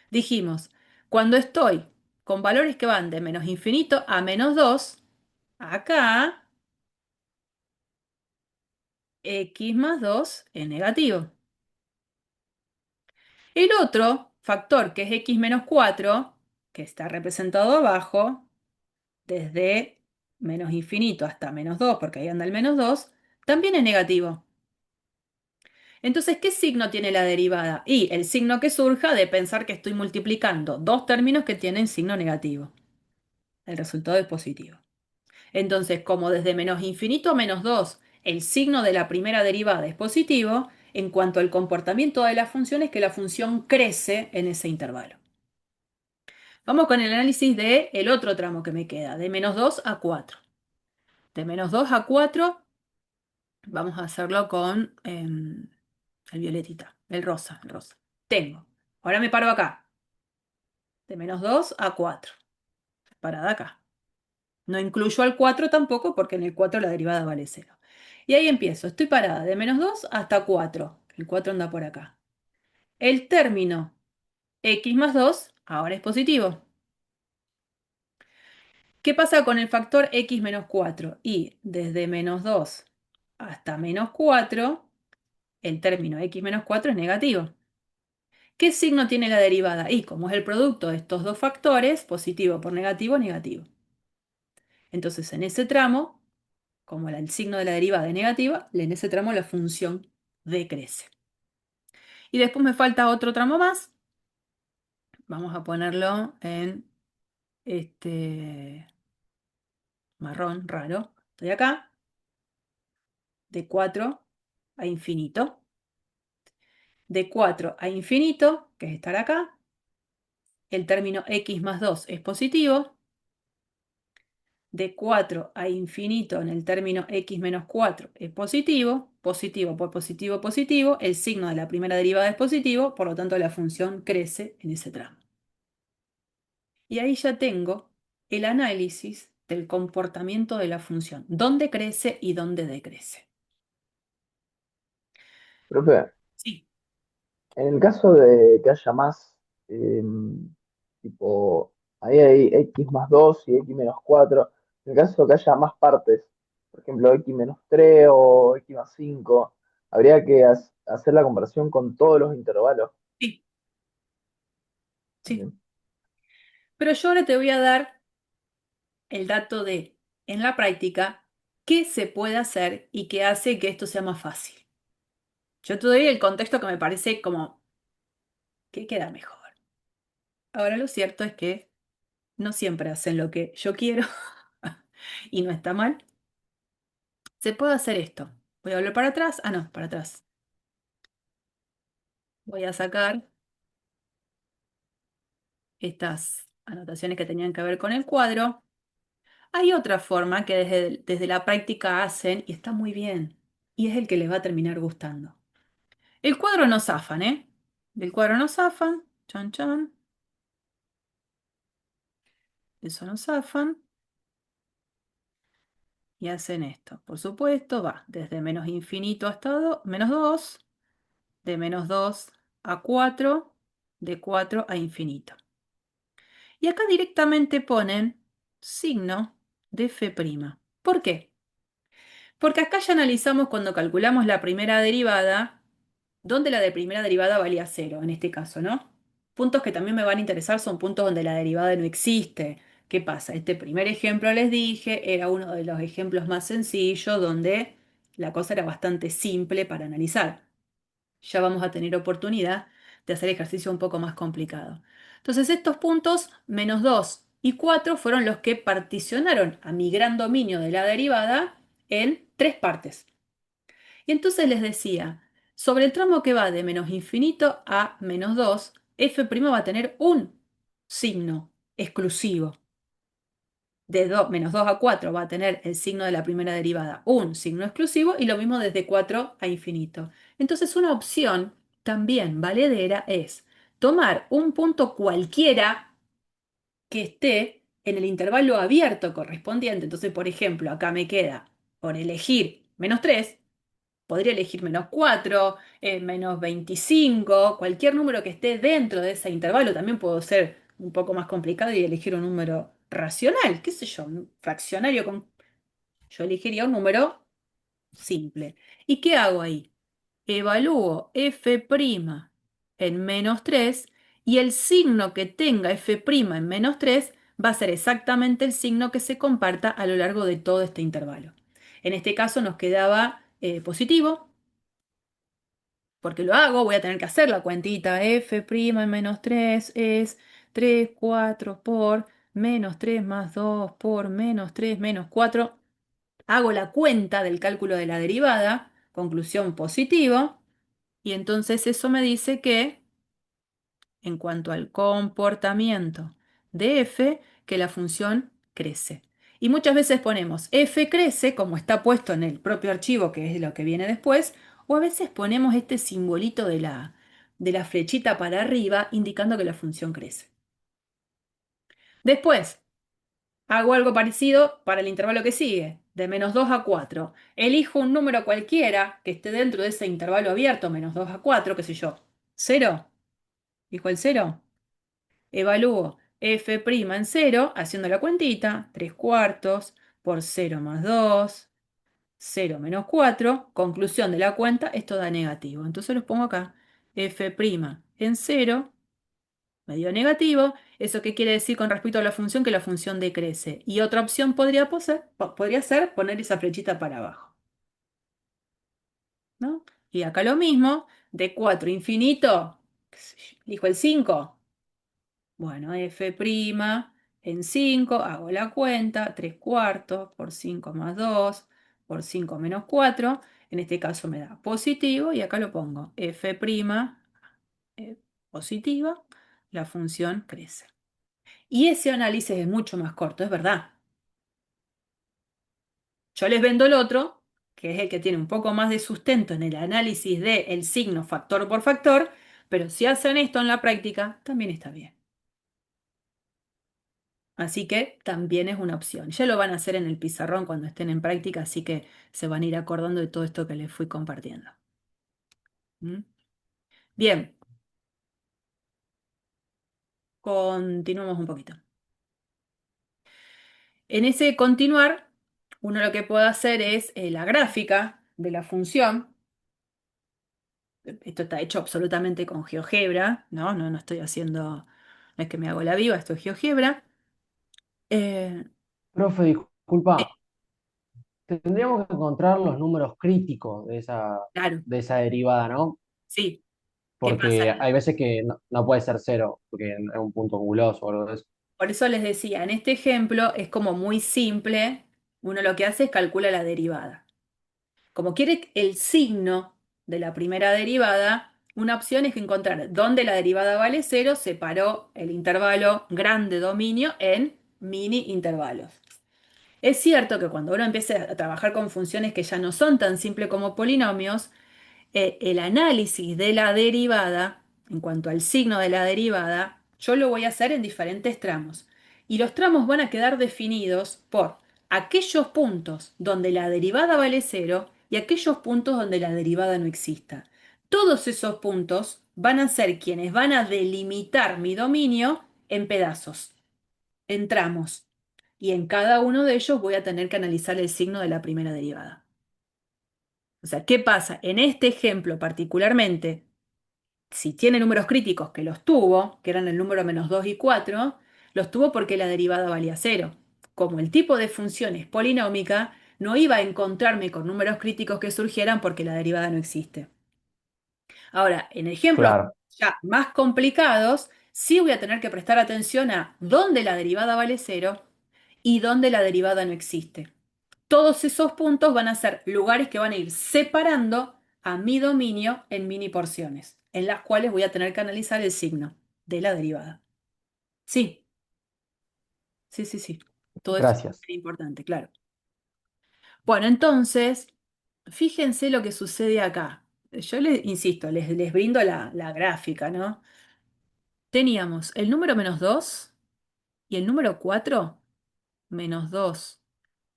Dijimos, cuando estoy con valores que van de menos infinito a menos 2, acá x más 2 es negativo. El otro factor, que es x menos 4, que está representado abajo, desde menos infinito hasta menos 2, porque ahí anda el menos 2, también es negativo. Entonces, ¿qué signo tiene la derivada? Y el signo que surja de pensar que estoy multiplicando dos términos que tienen signo negativo. El resultado es positivo. Entonces, como desde menos infinito a menos 2, el signo de la primera derivada es positivo, en cuanto al comportamiento de la función es que la función crece en ese intervalo. Vamos con el análisis del otro tramo que me queda, de menos 2 a 4. De menos 2 a 4, vamos a hacerlo con el violetita, el rosa, el rosa. Tengo. Ahora me paro acá. De menos 2 a 4. Parada acá. No incluyo al 4 tampoco porque en el 4 la derivada vale 0. Y ahí empiezo. Estoy parada de menos 2 hasta 4. El 4 anda por acá. El término x más 2 ahora es positivo. ¿Qué pasa con el factor x menos 4? Y desde menos 2 hasta menos 4, el término x menos 4 es negativo. ¿Qué signo tiene la derivada? Y como es el producto de estos dos factores, positivo por negativo, negativo. Entonces, en ese tramo, como el signo de la derivada es negativa, en ese tramo la función decrece. Y después me falta otro tramo más. Vamos a ponerlo en este marrón raro. Estoy acá, de 4 a infinito. De 4 a infinito, que es estar acá, el término x más 2 es positivo. De 4 a infinito en el término x menos 4 es positivo. Positivo por positivo, positivo. El signo de la primera derivada es positivo, por lo tanto la función crece en ese tramo. Y ahí ya tengo el análisis del comportamiento de la función, dónde crece y dónde decrece. Profe, Sí, en el caso de que haya más, tipo, ahí hay x más 2 y x menos 4. En el caso de que haya más partes, por ejemplo, x menos 3 o x más 5, habría que hacer la comparación con todos los intervalos. sí, sí. Bien. Pero yo ahora te voy a dar el dato de, en la práctica, qué se puede hacer y qué hace que esto sea más fácil. Yo te doy el contexto que me parece como que queda mejor. Ahora lo cierto es que no siempre hacen lo que yo quiero y no está mal. Se puede hacer esto. Voy a volver para atrás. Ah, no, para atrás. Voy a sacar estas anotaciones que tenían que ver con el cuadro. Hay otra forma que desde la práctica hacen y está muy bien. Y es el que les va a terminar gustando. El cuadro no zafan, ¿eh? Del cuadro no zafan. Chan, chan. Eso no zafan. Y hacen esto. Por supuesto, va desde menos infinito hasta menos 2, de menos 2 a 4, de 4 a infinito. Y acá directamente ponen signo de f'. ¿Por qué? Porque acá ya analizamos cuando calculamos la primera derivada, donde la de primera derivada valía 0, en este caso, ¿no? Puntos que también me van a interesar son puntos donde la derivada no existe. ¿Qué pasa? Este primer ejemplo les dije, era uno de los ejemplos más sencillos donde la cosa era bastante simple para analizar. Ya vamos a tener oportunidad de hacer ejercicio un poco más complicado. Entonces, estos puntos, menos 2 y 4, fueron los que particionaron a mi gran dominio de la derivada en tres partes. Y entonces les decía, sobre el tramo que va de menos infinito a menos 2, f' va a tener un signo exclusivo. De menos 2 a 4 va a tener el signo de la primera derivada, un signo exclusivo, y lo mismo desde 4 a infinito. Entonces, una opción también valedera es tomar un punto cualquiera que esté en el intervalo abierto correspondiente. Entonces, por ejemplo, acá me queda por elegir menos 3. Podría elegir menos 4, menos 25, cualquier número que esté dentro de ese intervalo. También puedo ser un poco más complicado y elegir un número racional, qué sé yo, un fraccionario con... Yo elegiría un número simple. ¿Y qué hago ahí? Evalúo f' en menos 3 y el signo que tenga f' en menos 3 va a ser exactamente el signo que se comparta a lo largo de todo este intervalo. En este caso nos quedaba positivo, porque lo hago, voy a tener que hacer la cuentita. F' en menos 3 es 3, 4 por menos 3 más 2 por menos 3 menos 4. Hago la cuenta del cálculo de la derivada, conclusión positivo, y entonces eso me dice que, en cuanto al comportamiento de f, que la función crece. Y muchas veces ponemos f crece, como está puesto en el propio archivo, que es lo que viene después, o a veces ponemos este simbolito de la flechita para arriba, indicando que la función crece. Después, hago algo parecido para el intervalo que sigue, de menos 2 a 4. Elijo un número cualquiera que esté dentro de ese intervalo abierto, menos 2 a 4, qué sé yo. ¿Cero? ¿Dijo el 0? Evalúo f' en 0, haciendo la cuentita, 3 cuartos por 0 más 2, 0 menos 4. Conclusión de la cuenta, esto da negativo. Entonces los pongo acá. F' en 0 me dio negativo. ¿Eso qué quiere decir con respecto a la función? Que la función decrece. Y otra opción podría ser poner esa flechita para abajo, ¿no? Y acá lo mismo, de 4 infinito, dijo el 5. Bueno, f' en 5, hago la cuenta, 3 cuartos por 5 más 2 por 5 menos 4. En este caso me da positivo y acá lo pongo. F' positiva, la función crece. Y ese análisis es mucho más corto, es verdad. Yo les vendo el otro, que es el que tiene un poco más de sustento en el análisis del signo factor por factor, pero si hacen esto en la práctica, también está bien. Así que también es una opción. Ya lo van a hacer en el pizarrón cuando estén en práctica, así que se van a ir acordando de todo esto que les fui compartiendo. ¿Mm? Bien, continuamos un poquito. En ese continuar, uno lo que puede hacer es la gráfica de la función. Esto está hecho absolutamente con GeoGebra, ¿no? No estoy haciendo, no es que me hago la viva, esto es GeoGebra. Eh, Profe, disculpa, tendríamos que encontrar los números críticos claro, de esa derivada, ¿no? sí. ¿Qué pasa? Porque hay veces que no puede ser cero, porque es un punto anguloso o algo de eso. Por eso les decía, en este ejemplo es como muy simple. Uno lo que hace es calcula la derivada. Como quiere el signo de la primera derivada, una opción es encontrar dónde la derivada vale cero, separó el intervalo grande dominio en mini intervalos. Es cierto que cuando uno empieza a trabajar con funciones que ya no son tan simples como polinomios, el análisis de la derivada, en cuanto al signo de la derivada, yo lo voy a hacer en diferentes tramos. Y los tramos van a quedar definidos por aquellos puntos donde la derivada vale cero y aquellos puntos donde la derivada no exista. Todos esos puntos van a ser quienes van a delimitar mi dominio en pedazos, en tramos. Y en cada uno de ellos voy a tener que analizar el signo de la primera derivada. O sea, ¿qué pasa? En este ejemplo particularmente, si tiene números críticos, que los tuvo, que eran el número -2 y 4, los tuvo porque la derivada valía cero. Como el tipo de función es polinómica, no iba a encontrarme con números críticos que surgieran porque la derivada no existe. Ahora, en ejemplos Claro, ya más complicados, sí voy a tener que prestar atención a dónde la derivada vale cero y dónde la derivada no existe. Todos esos puntos van a ser lugares que van a ir separando a mi dominio en mini porciones, en las cuales voy a tener que analizar el signo de la derivada. Sí, sí, sí, sí. Todo eso es gracias. importante, claro. Bueno, entonces, fíjense lo que sucede acá. Yo les insisto, les brindo la gráfica, ¿no? Teníamos el número -2 y el número 4, -2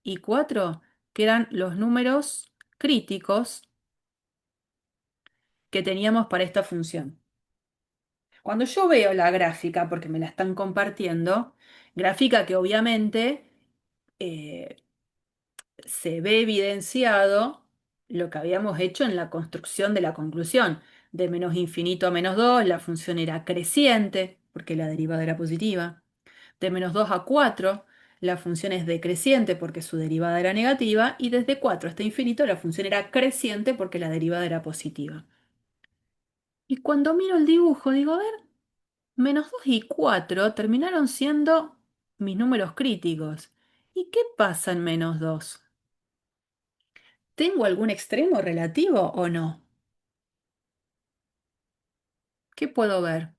y 4, que eran los números críticos que teníamos para esta función. Cuando yo veo la gráfica, porque me la están compartiendo, gráfica que obviamente eh, se ve evidenciado lo que habíamos hecho en la construcción de la conclusión. De menos infinito a -2, la función era creciente, porque la derivada era positiva. De -2 a 4, la función es decreciente porque su derivada era negativa. Y desde 4 hasta infinito, la función era creciente porque la derivada era positiva. Y cuando miro el dibujo, digo, a ver, -2 y 4 terminaron siendo mis números críticos. ¿Y qué pasa en -2? ¿Tengo algún extremo relativo o no? ¿Qué puedo ver?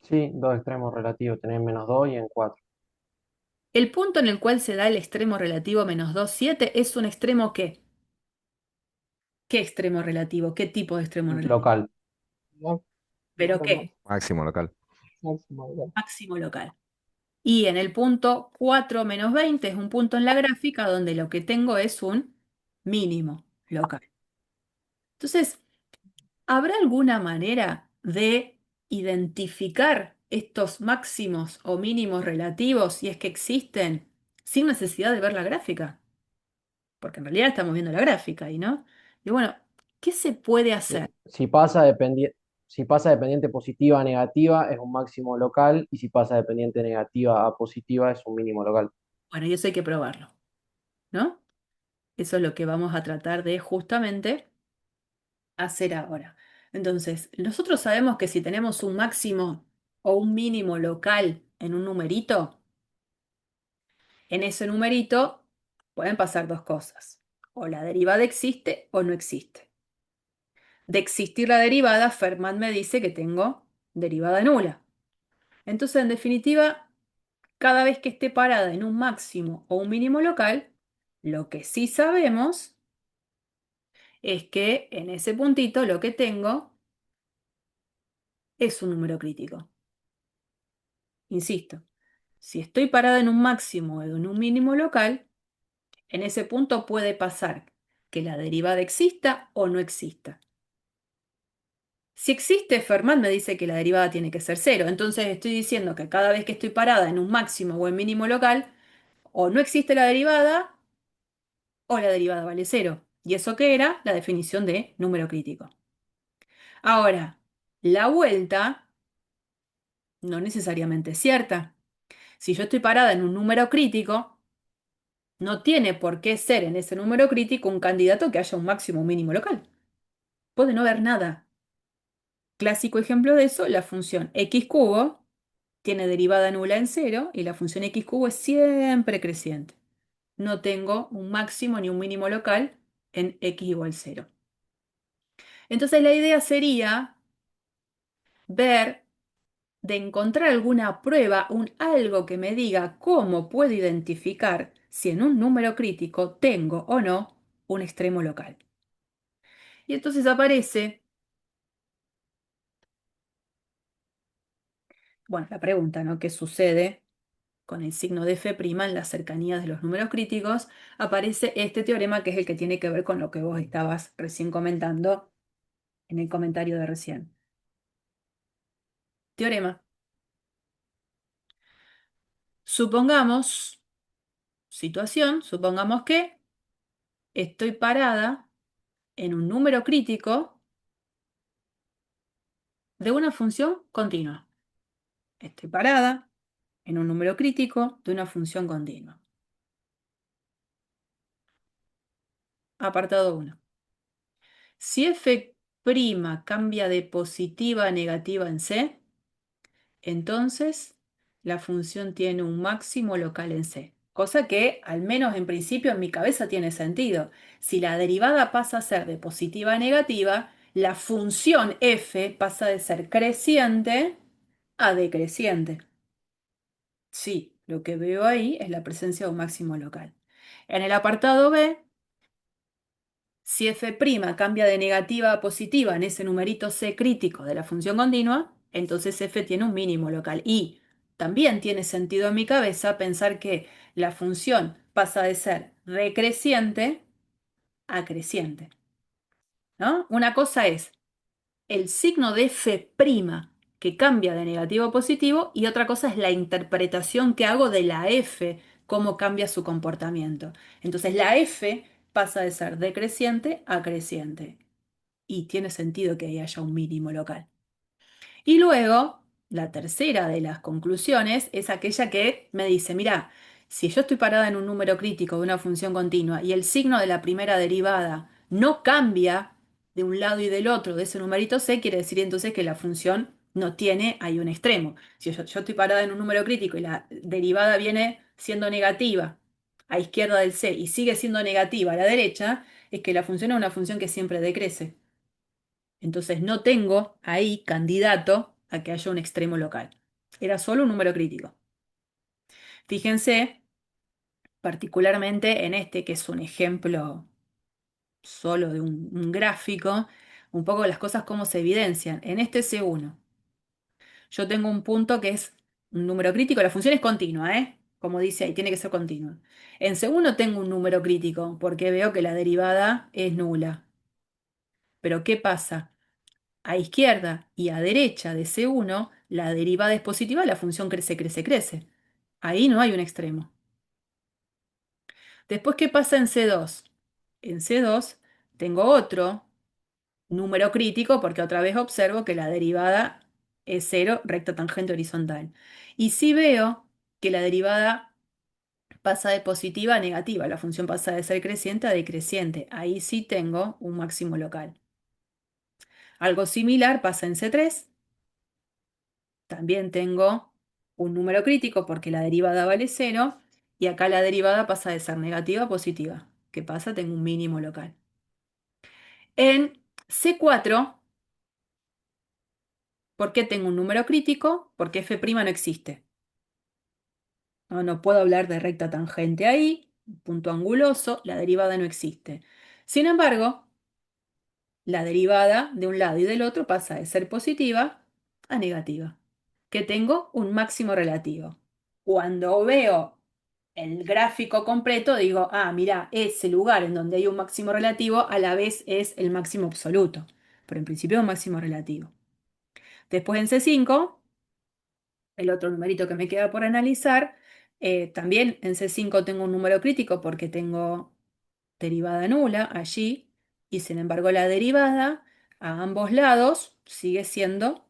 Sí, dos extremos relativos, tenés -2 y en 4. El punto en el cual se da el extremo relativo -2, 7 es un extremo ¿qué? ¿Qué extremo relativo? ¿Qué tipo de extremo relativo? Local. No, ¿Pero no, qué? Máximo local. máximo, igual. Máximo local. Y en el punto 4 -20 es un punto en la gráfica donde lo que tengo es un mínimo local. Entonces, ¿habrá alguna manera de identificar estos máximos o mínimos relativos, si es que existen, sin necesidad de ver la gráfica? Porque en realidad estamos viendo la gráfica ahí, ¿no? Y bueno, ¿qué se puede hacer? Si pasa dependiente positiva a negativa, es un máximo local, y si pasa dependiente negativa a positiva, es un mínimo local. Bueno, y eso hay que probarlo, ¿no? Eso es lo que vamos a tratar de justamente hacer ahora. Entonces, nosotros sabemos que si tenemos un máximo o un mínimo local en un numerito, en ese numerito pueden pasar dos cosas. O la derivada existe o no existe. De existir la derivada, Fermat me dice que tengo derivada nula. Entonces, en definitiva, cada vez que esté parada en un máximo o un mínimo local, lo que sí sabemos es que en ese puntito lo que tengo es un número crítico. Insisto, si estoy parada en un máximo o en un mínimo local, en ese punto puede pasar que la derivada exista o no exista. Si existe, Fermat me dice que la derivada tiene que ser cero. Entonces estoy diciendo que cada vez que estoy parada en un máximo o en mínimo local, o no existe la derivada o la derivada vale cero. Y eso que era la definición de número crítico. Ahora, la vuelta no necesariamente es cierta. Si yo estoy parada en un número crítico, no tiene por qué ser en ese número crítico un candidato que haya un máximo o un mínimo local. Puede no haber nada. Clásico ejemplo de eso, la función x cubo tiene derivada nula en cero y la función x cubo es siempre creciente. No tengo un máximo ni un mínimo local en x igual cero. Entonces la idea sería ver de encontrar alguna prueba, un algo que me diga cómo puedo identificar si en un número crítico tengo o no un extremo local. Y entonces aparece, bueno, la pregunta, ¿no? ¿Qué sucede con el signo de f' en las cercanías de los números críticos? Aparece este teorema que es el que tiene que ver con lo que vos estabas recién comentando en el comentario de recién. Teorema. Supongamos, supongamos que estoy parada en un número crítico de una función continua. Estoy parada en un número crítico de una función continua. Apartado 1. Si f' cambia de positiva a negativa en C, entonces la función tiene un máximo local en C. Cosa que, al menos en principio, en mi cabeza tiene sentido. Si la derivada pasa a ser de positiva a negativa, la función f pasa de ser creciente a decreciente. Sí, lo que veo ahí es la presencia de un máximo local. En el apartado B, si f' cambia de negativa a positiva en ese numerito c crítico de la función continua, entonces f tiene un mínimo local. Y también tiene sentido en mi cabeza pensar que la función pasa de ser decreciente a creciente, ¿no? Una cosa es el signo de f' que cambia de negativo a positivo y otra cosa es la interpretación que hago de la f, cómo cambia su comportamiento. Entonces la f pasa de ser decreciente a creciente y tiene sentido que ahí haya un mínimo local. Y luego, la tercera de las conclusiones es aquella que me dice, mira, si yo estoy parada en un número crítico de una función continua y el signo de la primera derivada no cambia de un lado y del otro de ese numerito c, quiere decir entonces que la función no tiene ahí un extremo. Si yo estoy parada en un número crítico y la derivada viene siendo negativa a izquierda del c y sigue siendo negativa a la derecha, es que la función es una función que siempre decrece. Entonces no tengo ahí candidato a que haya un extremo local. Era solo un número crítico. Fíjense particularmente en este, que es un ejemplo solo de un gráfico, un poco las cosas cómo se evidencian. En este C1, yo tengo un punto que es un número crítico, la función es continua, ¿eh? Como dice ahí, tiene que ser continua. En C1 tengo un número crítico porque veo que la derivada es nula. Pero ¿qué pasa? A izquierda y a derecha de C1, la derivada es positiva, la función crece, crece, crece. Ahí no hay un extremo. Después, ¿qué pasa en C2? En C2 tengo otro número crítico porque otra vez observo que la derivada es cero, recta tangente horizontal. Y si veo que la derivada pasa de positiva a negativa, la función pasa de ser creciente a decreciente. Ahí sí tengo un máximo local. Algo similar pasa en C3. También tengo un número crítico porque la derivada vale cero y acá la derivada pasa de ser negativa a positiva. ¿Qué pasa? Tengo un mínimo local. En C4, ¿por qué tengo un número crítico? Porque f' no existe. No puedo hablar de recta tangente ahí, punto anguloso, la derivada no existe. Sin embargo, la derivada de un lado y del otro pasa de ser positiva a negativa, que tengo un máximo relativo. Cuando veo el gráfico completo, digo, mira, ese lugar en donde hay un máximo relativo a la vez es el máximo absoluto, pero en principio es un máximo relativo. Después en C5, el otro numerito que me queda por analizar, también en C5 tengo un número crítico porque tengo derivada nula allí, y sin embargo la derivada a ambos lados sigue siendo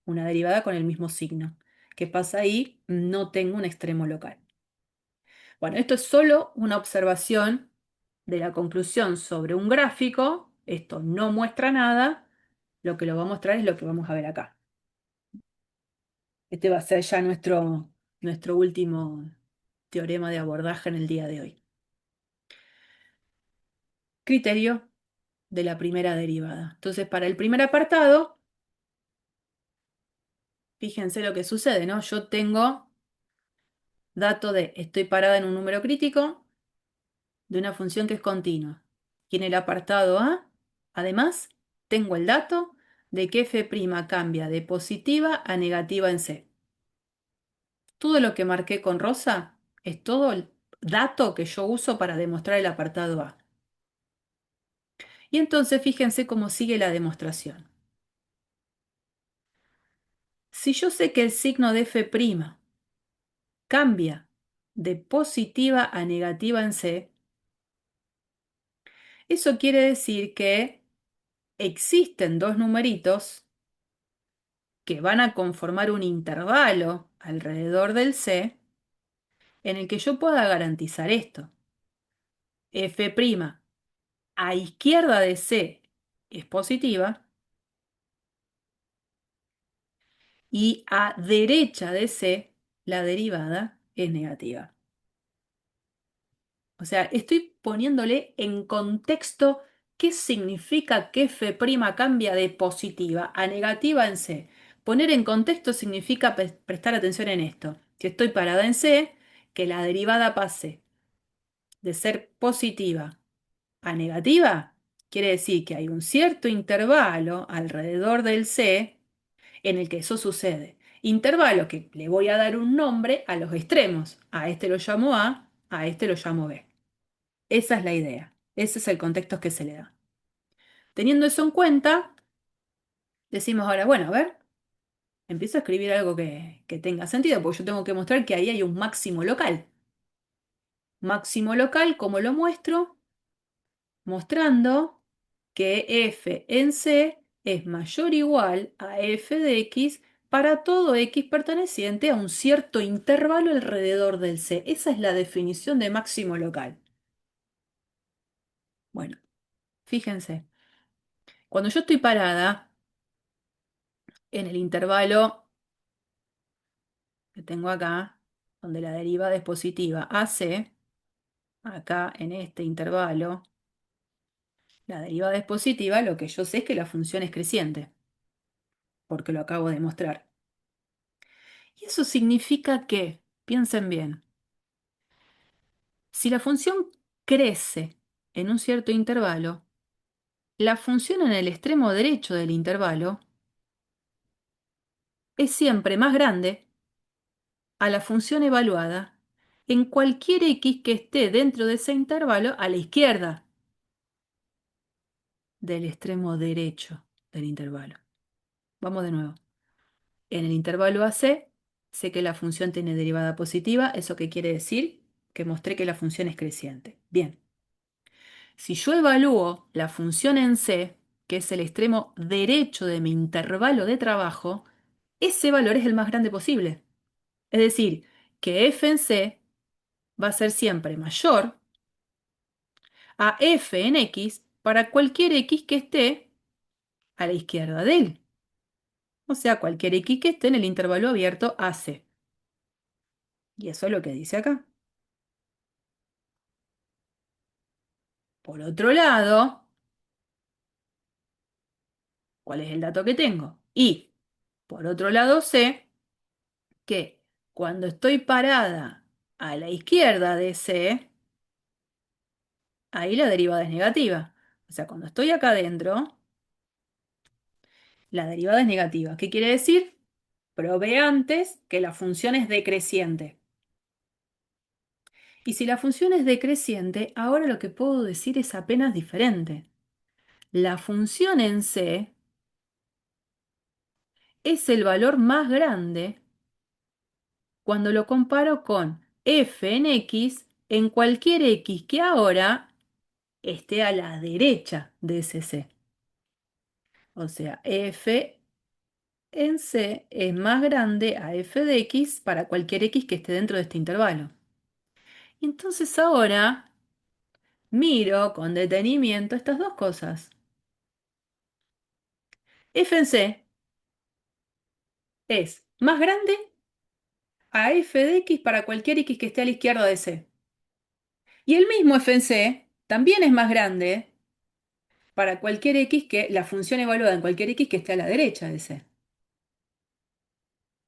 una derivada con el mismo signo. ¿Qué pasa ahí? No tengo un extremo local. Bueno, esto es solo una observación de la conclusión sobre un gráfico. Esto no muestra nada. Lo que lo va a mostrar es lo que vamos a ver acá. Este va a ser ya nuestro último teorema de abordaje en el día de hoy. Criterio de la primera derivada. Entonces, para el primer apartado, fíjense lo que sucede, ¿no? Yo tengo dato de estoy parada en un número crítico de una función que es continua. Y en el apartado A, además, tengo el dato de que f' cambia de positiva a negativa en C. Todo lo que marqué con rosa es todo el dato que yo uso para demostrar el apartado A. Y entonces fíjense cómo sigue la demostración. Si yo sé que el signo de f' cambia de positiva a negativa en C, eso quiere decir que existen dos numeritos que van a conformar un intervalo alrededor del C en el que yo pueda garantizar esto. F' a izquierda de C es positiva y a derecha de C la derivada es negativa. O sea, estoy poniéndole en contexto qué significa que f' cambia de positiva a negativa en C. Poner en contexto significa prestar atención en esto. Si estoy parada en C, que la derivada pase de ser positiva a negativa, quiere decir que hay un cierto intervalo alrededor del C en el que eso sucede. Intervalo que le voy a dar un nombre a los extremos. A este lo llamo A este lo llamo B. Esa es la idea. Ese es el contexto que se le da. Teniendo eso en cuenta, decimos ahora, bueno, a ver, empiezo a escribir algo que tenga sentido, porque yo tengo que mostrar que ahí hay un máximo local. Máximo local, ¿cómo lo muestro? Mostrando que f en C es mayor o igual a f de x para todo x perteneciente a un cierto intervalo alrededor del C. Esa es la definición de máximo local. Bueno, fíjense, cuando yo estoy parada en el intervalo que tengo acá, donde la derivada es positiva, AC, acá en este intervalo, la derivada es positiva, lo que yo sé es que la función es creciente, porque lo acabo de mostrar. Y eso significa que, piensen bien, si la función crece en un cierto intervalo, la función en el extremo derecho del intervalo es siempre más grande a la función evaluada en cualquier x que esté dentro de ese intervalo a la izquierda del extremo derecho del intervalo. Vamos de nuevo. En el intervalo AC, sé que la función tiene derivada positiva. ¿Eso qué quiere decir? Que mostré que la función es creciente. Bien. Si yo evalúo la función en C, que es el extremo derecho de mi intervalo de trabajo, ese valor es el más grande posible. Es decir, que f en C va a ser siempre mayor a f en X para cualquier X que esté a la izquierda de él. O sea, cualquier X que esté en el intervalo abierto AC. Y eso es lo que dice acá. Por otro lado, cuál es el dato que tengo. Y, por otro lado, sé que cuando estoy parada a la izquierda de C, ahí la derivada es negativa. O sea, cuando estoy acá adentro, la derivada es negativa. ¿Qué quiere decir? Probé antes que la función es decreciente. Y si la función es decreciente, ahora lo que puedo decir es apenas diferente. La función en C es el valor más grande cuando lo comparo con f en x en cualquier x que ahora esté a la derecha de ese C. O sea, f en C es más grande a f de x para cualquier x que esté dentro de este intervalo. Entonces ahora miro con detenimiento estas dos cosas. F en C es más grande a f de x para cualquier x que esté a la izquierda de C. Y el mismo f en C también es más grande para cualquier x que la función evaluada en cualquier x que esté a la derecha de C.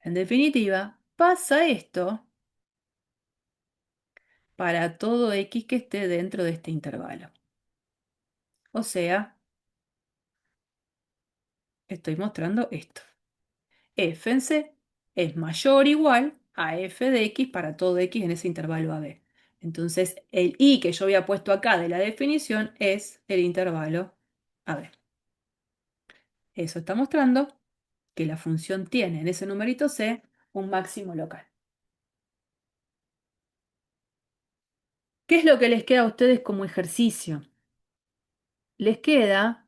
En definitiva, pasa esto para todo x que esté dentro de este intervalo. O sea, estoy mostrando esto. F en C es mayor o igual a f de x para todo x en ese intervalo AB. Entonces, el i que yo había puesto acá de la definición es el intervalo AB. Eso está mostrando que la función tiene en ese numerito C un máximo local. ¿Qué es lo que les queda a ustedes como ejercicio? Les queda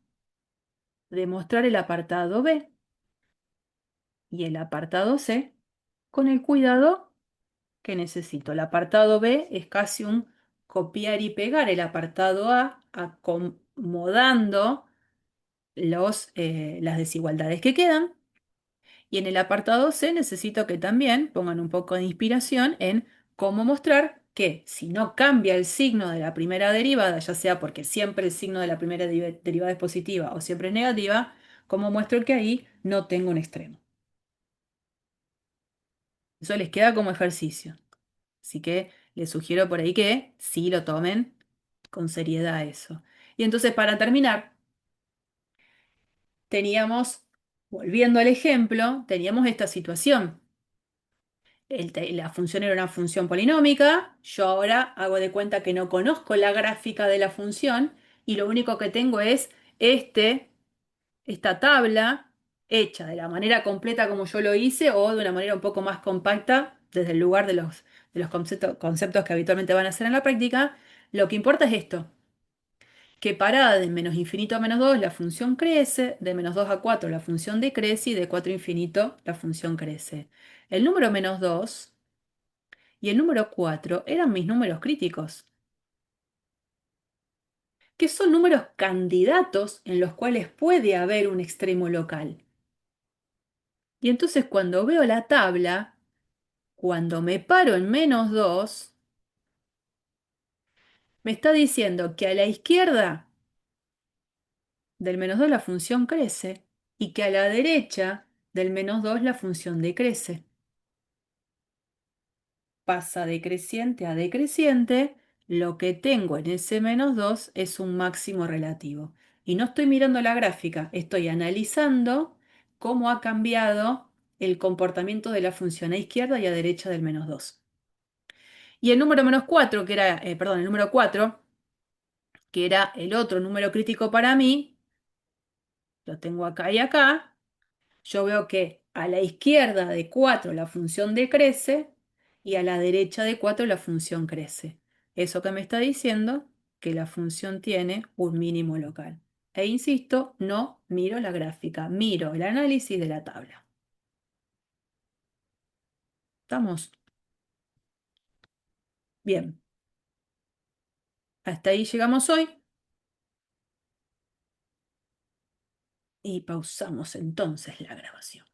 demostrar el apartado B y el apartado C con el cuidado que necesito. El apartado B es casi un copiar y pegar el apartado A, acomodando las desigualdades que quedan. Y en el apartado C necesito que también pongan un poco de inspiración en cómo mostrar que si no cambia el signo de la primera derivada, ya sea porque siempre el signo de la primera derivada es positiva o siempre es negativa, cómo muestro que ahí no tengo un extremo. Eso les queda como ejercicio. Así que les sugiero por ahí que sí lo tomen con seriedad eso. Y entonces para terminar, teníamos, volviendo al ejemplo, teníamos esta situación. La función era una función polinómica, yo ahora hago de cuenta que no conozco la gráfica de la función y lo único que tengo es esta tabla hecha de la manera completa como yo lo hice o de una manera un poco más compacta desde el lugar de los conceptos que habitualmente van a hacer en la práctica. Lo que importa es esto, que parada de menos infinito a menos 2 la función crece, de menos 2 a 4 la función decrece y de 4 a infinito la función crece. El número menos 2 y el número 4 eran mis números críticos, que son números candidatos en los cuales puede haber un extremo local. Y entonces cuando veo la tabla, cuando me paro en menos 2, me está diciendo que a la izquierda del menos 2 la función crece y que a la derecha del menos 2 la función decrece. Pasa de creciente a decreciente, lo que tengo en ese menos 2 es un máximo relativo. Y no estoy mirando la gráfica, estoy analizando cómo ha cambiado el comportamiento de la función a izquierda y a derecha del menos 2. Y el número menos 4, que era, perdón, el número 4, que era el otro número crítico para mí, lo tengo acá y acá, yo veo que a la izquierda de 4 la función decrece y a la derecha de 4 la función crece. Eso que me está diciendo que la función tiene un mínimo local. E insisto, no miro la gráfica, miro el análisis de la tabla. ¿Estamos? Bien. Hasta ahí llegamos hoy. Y pausamos entonces la grabación.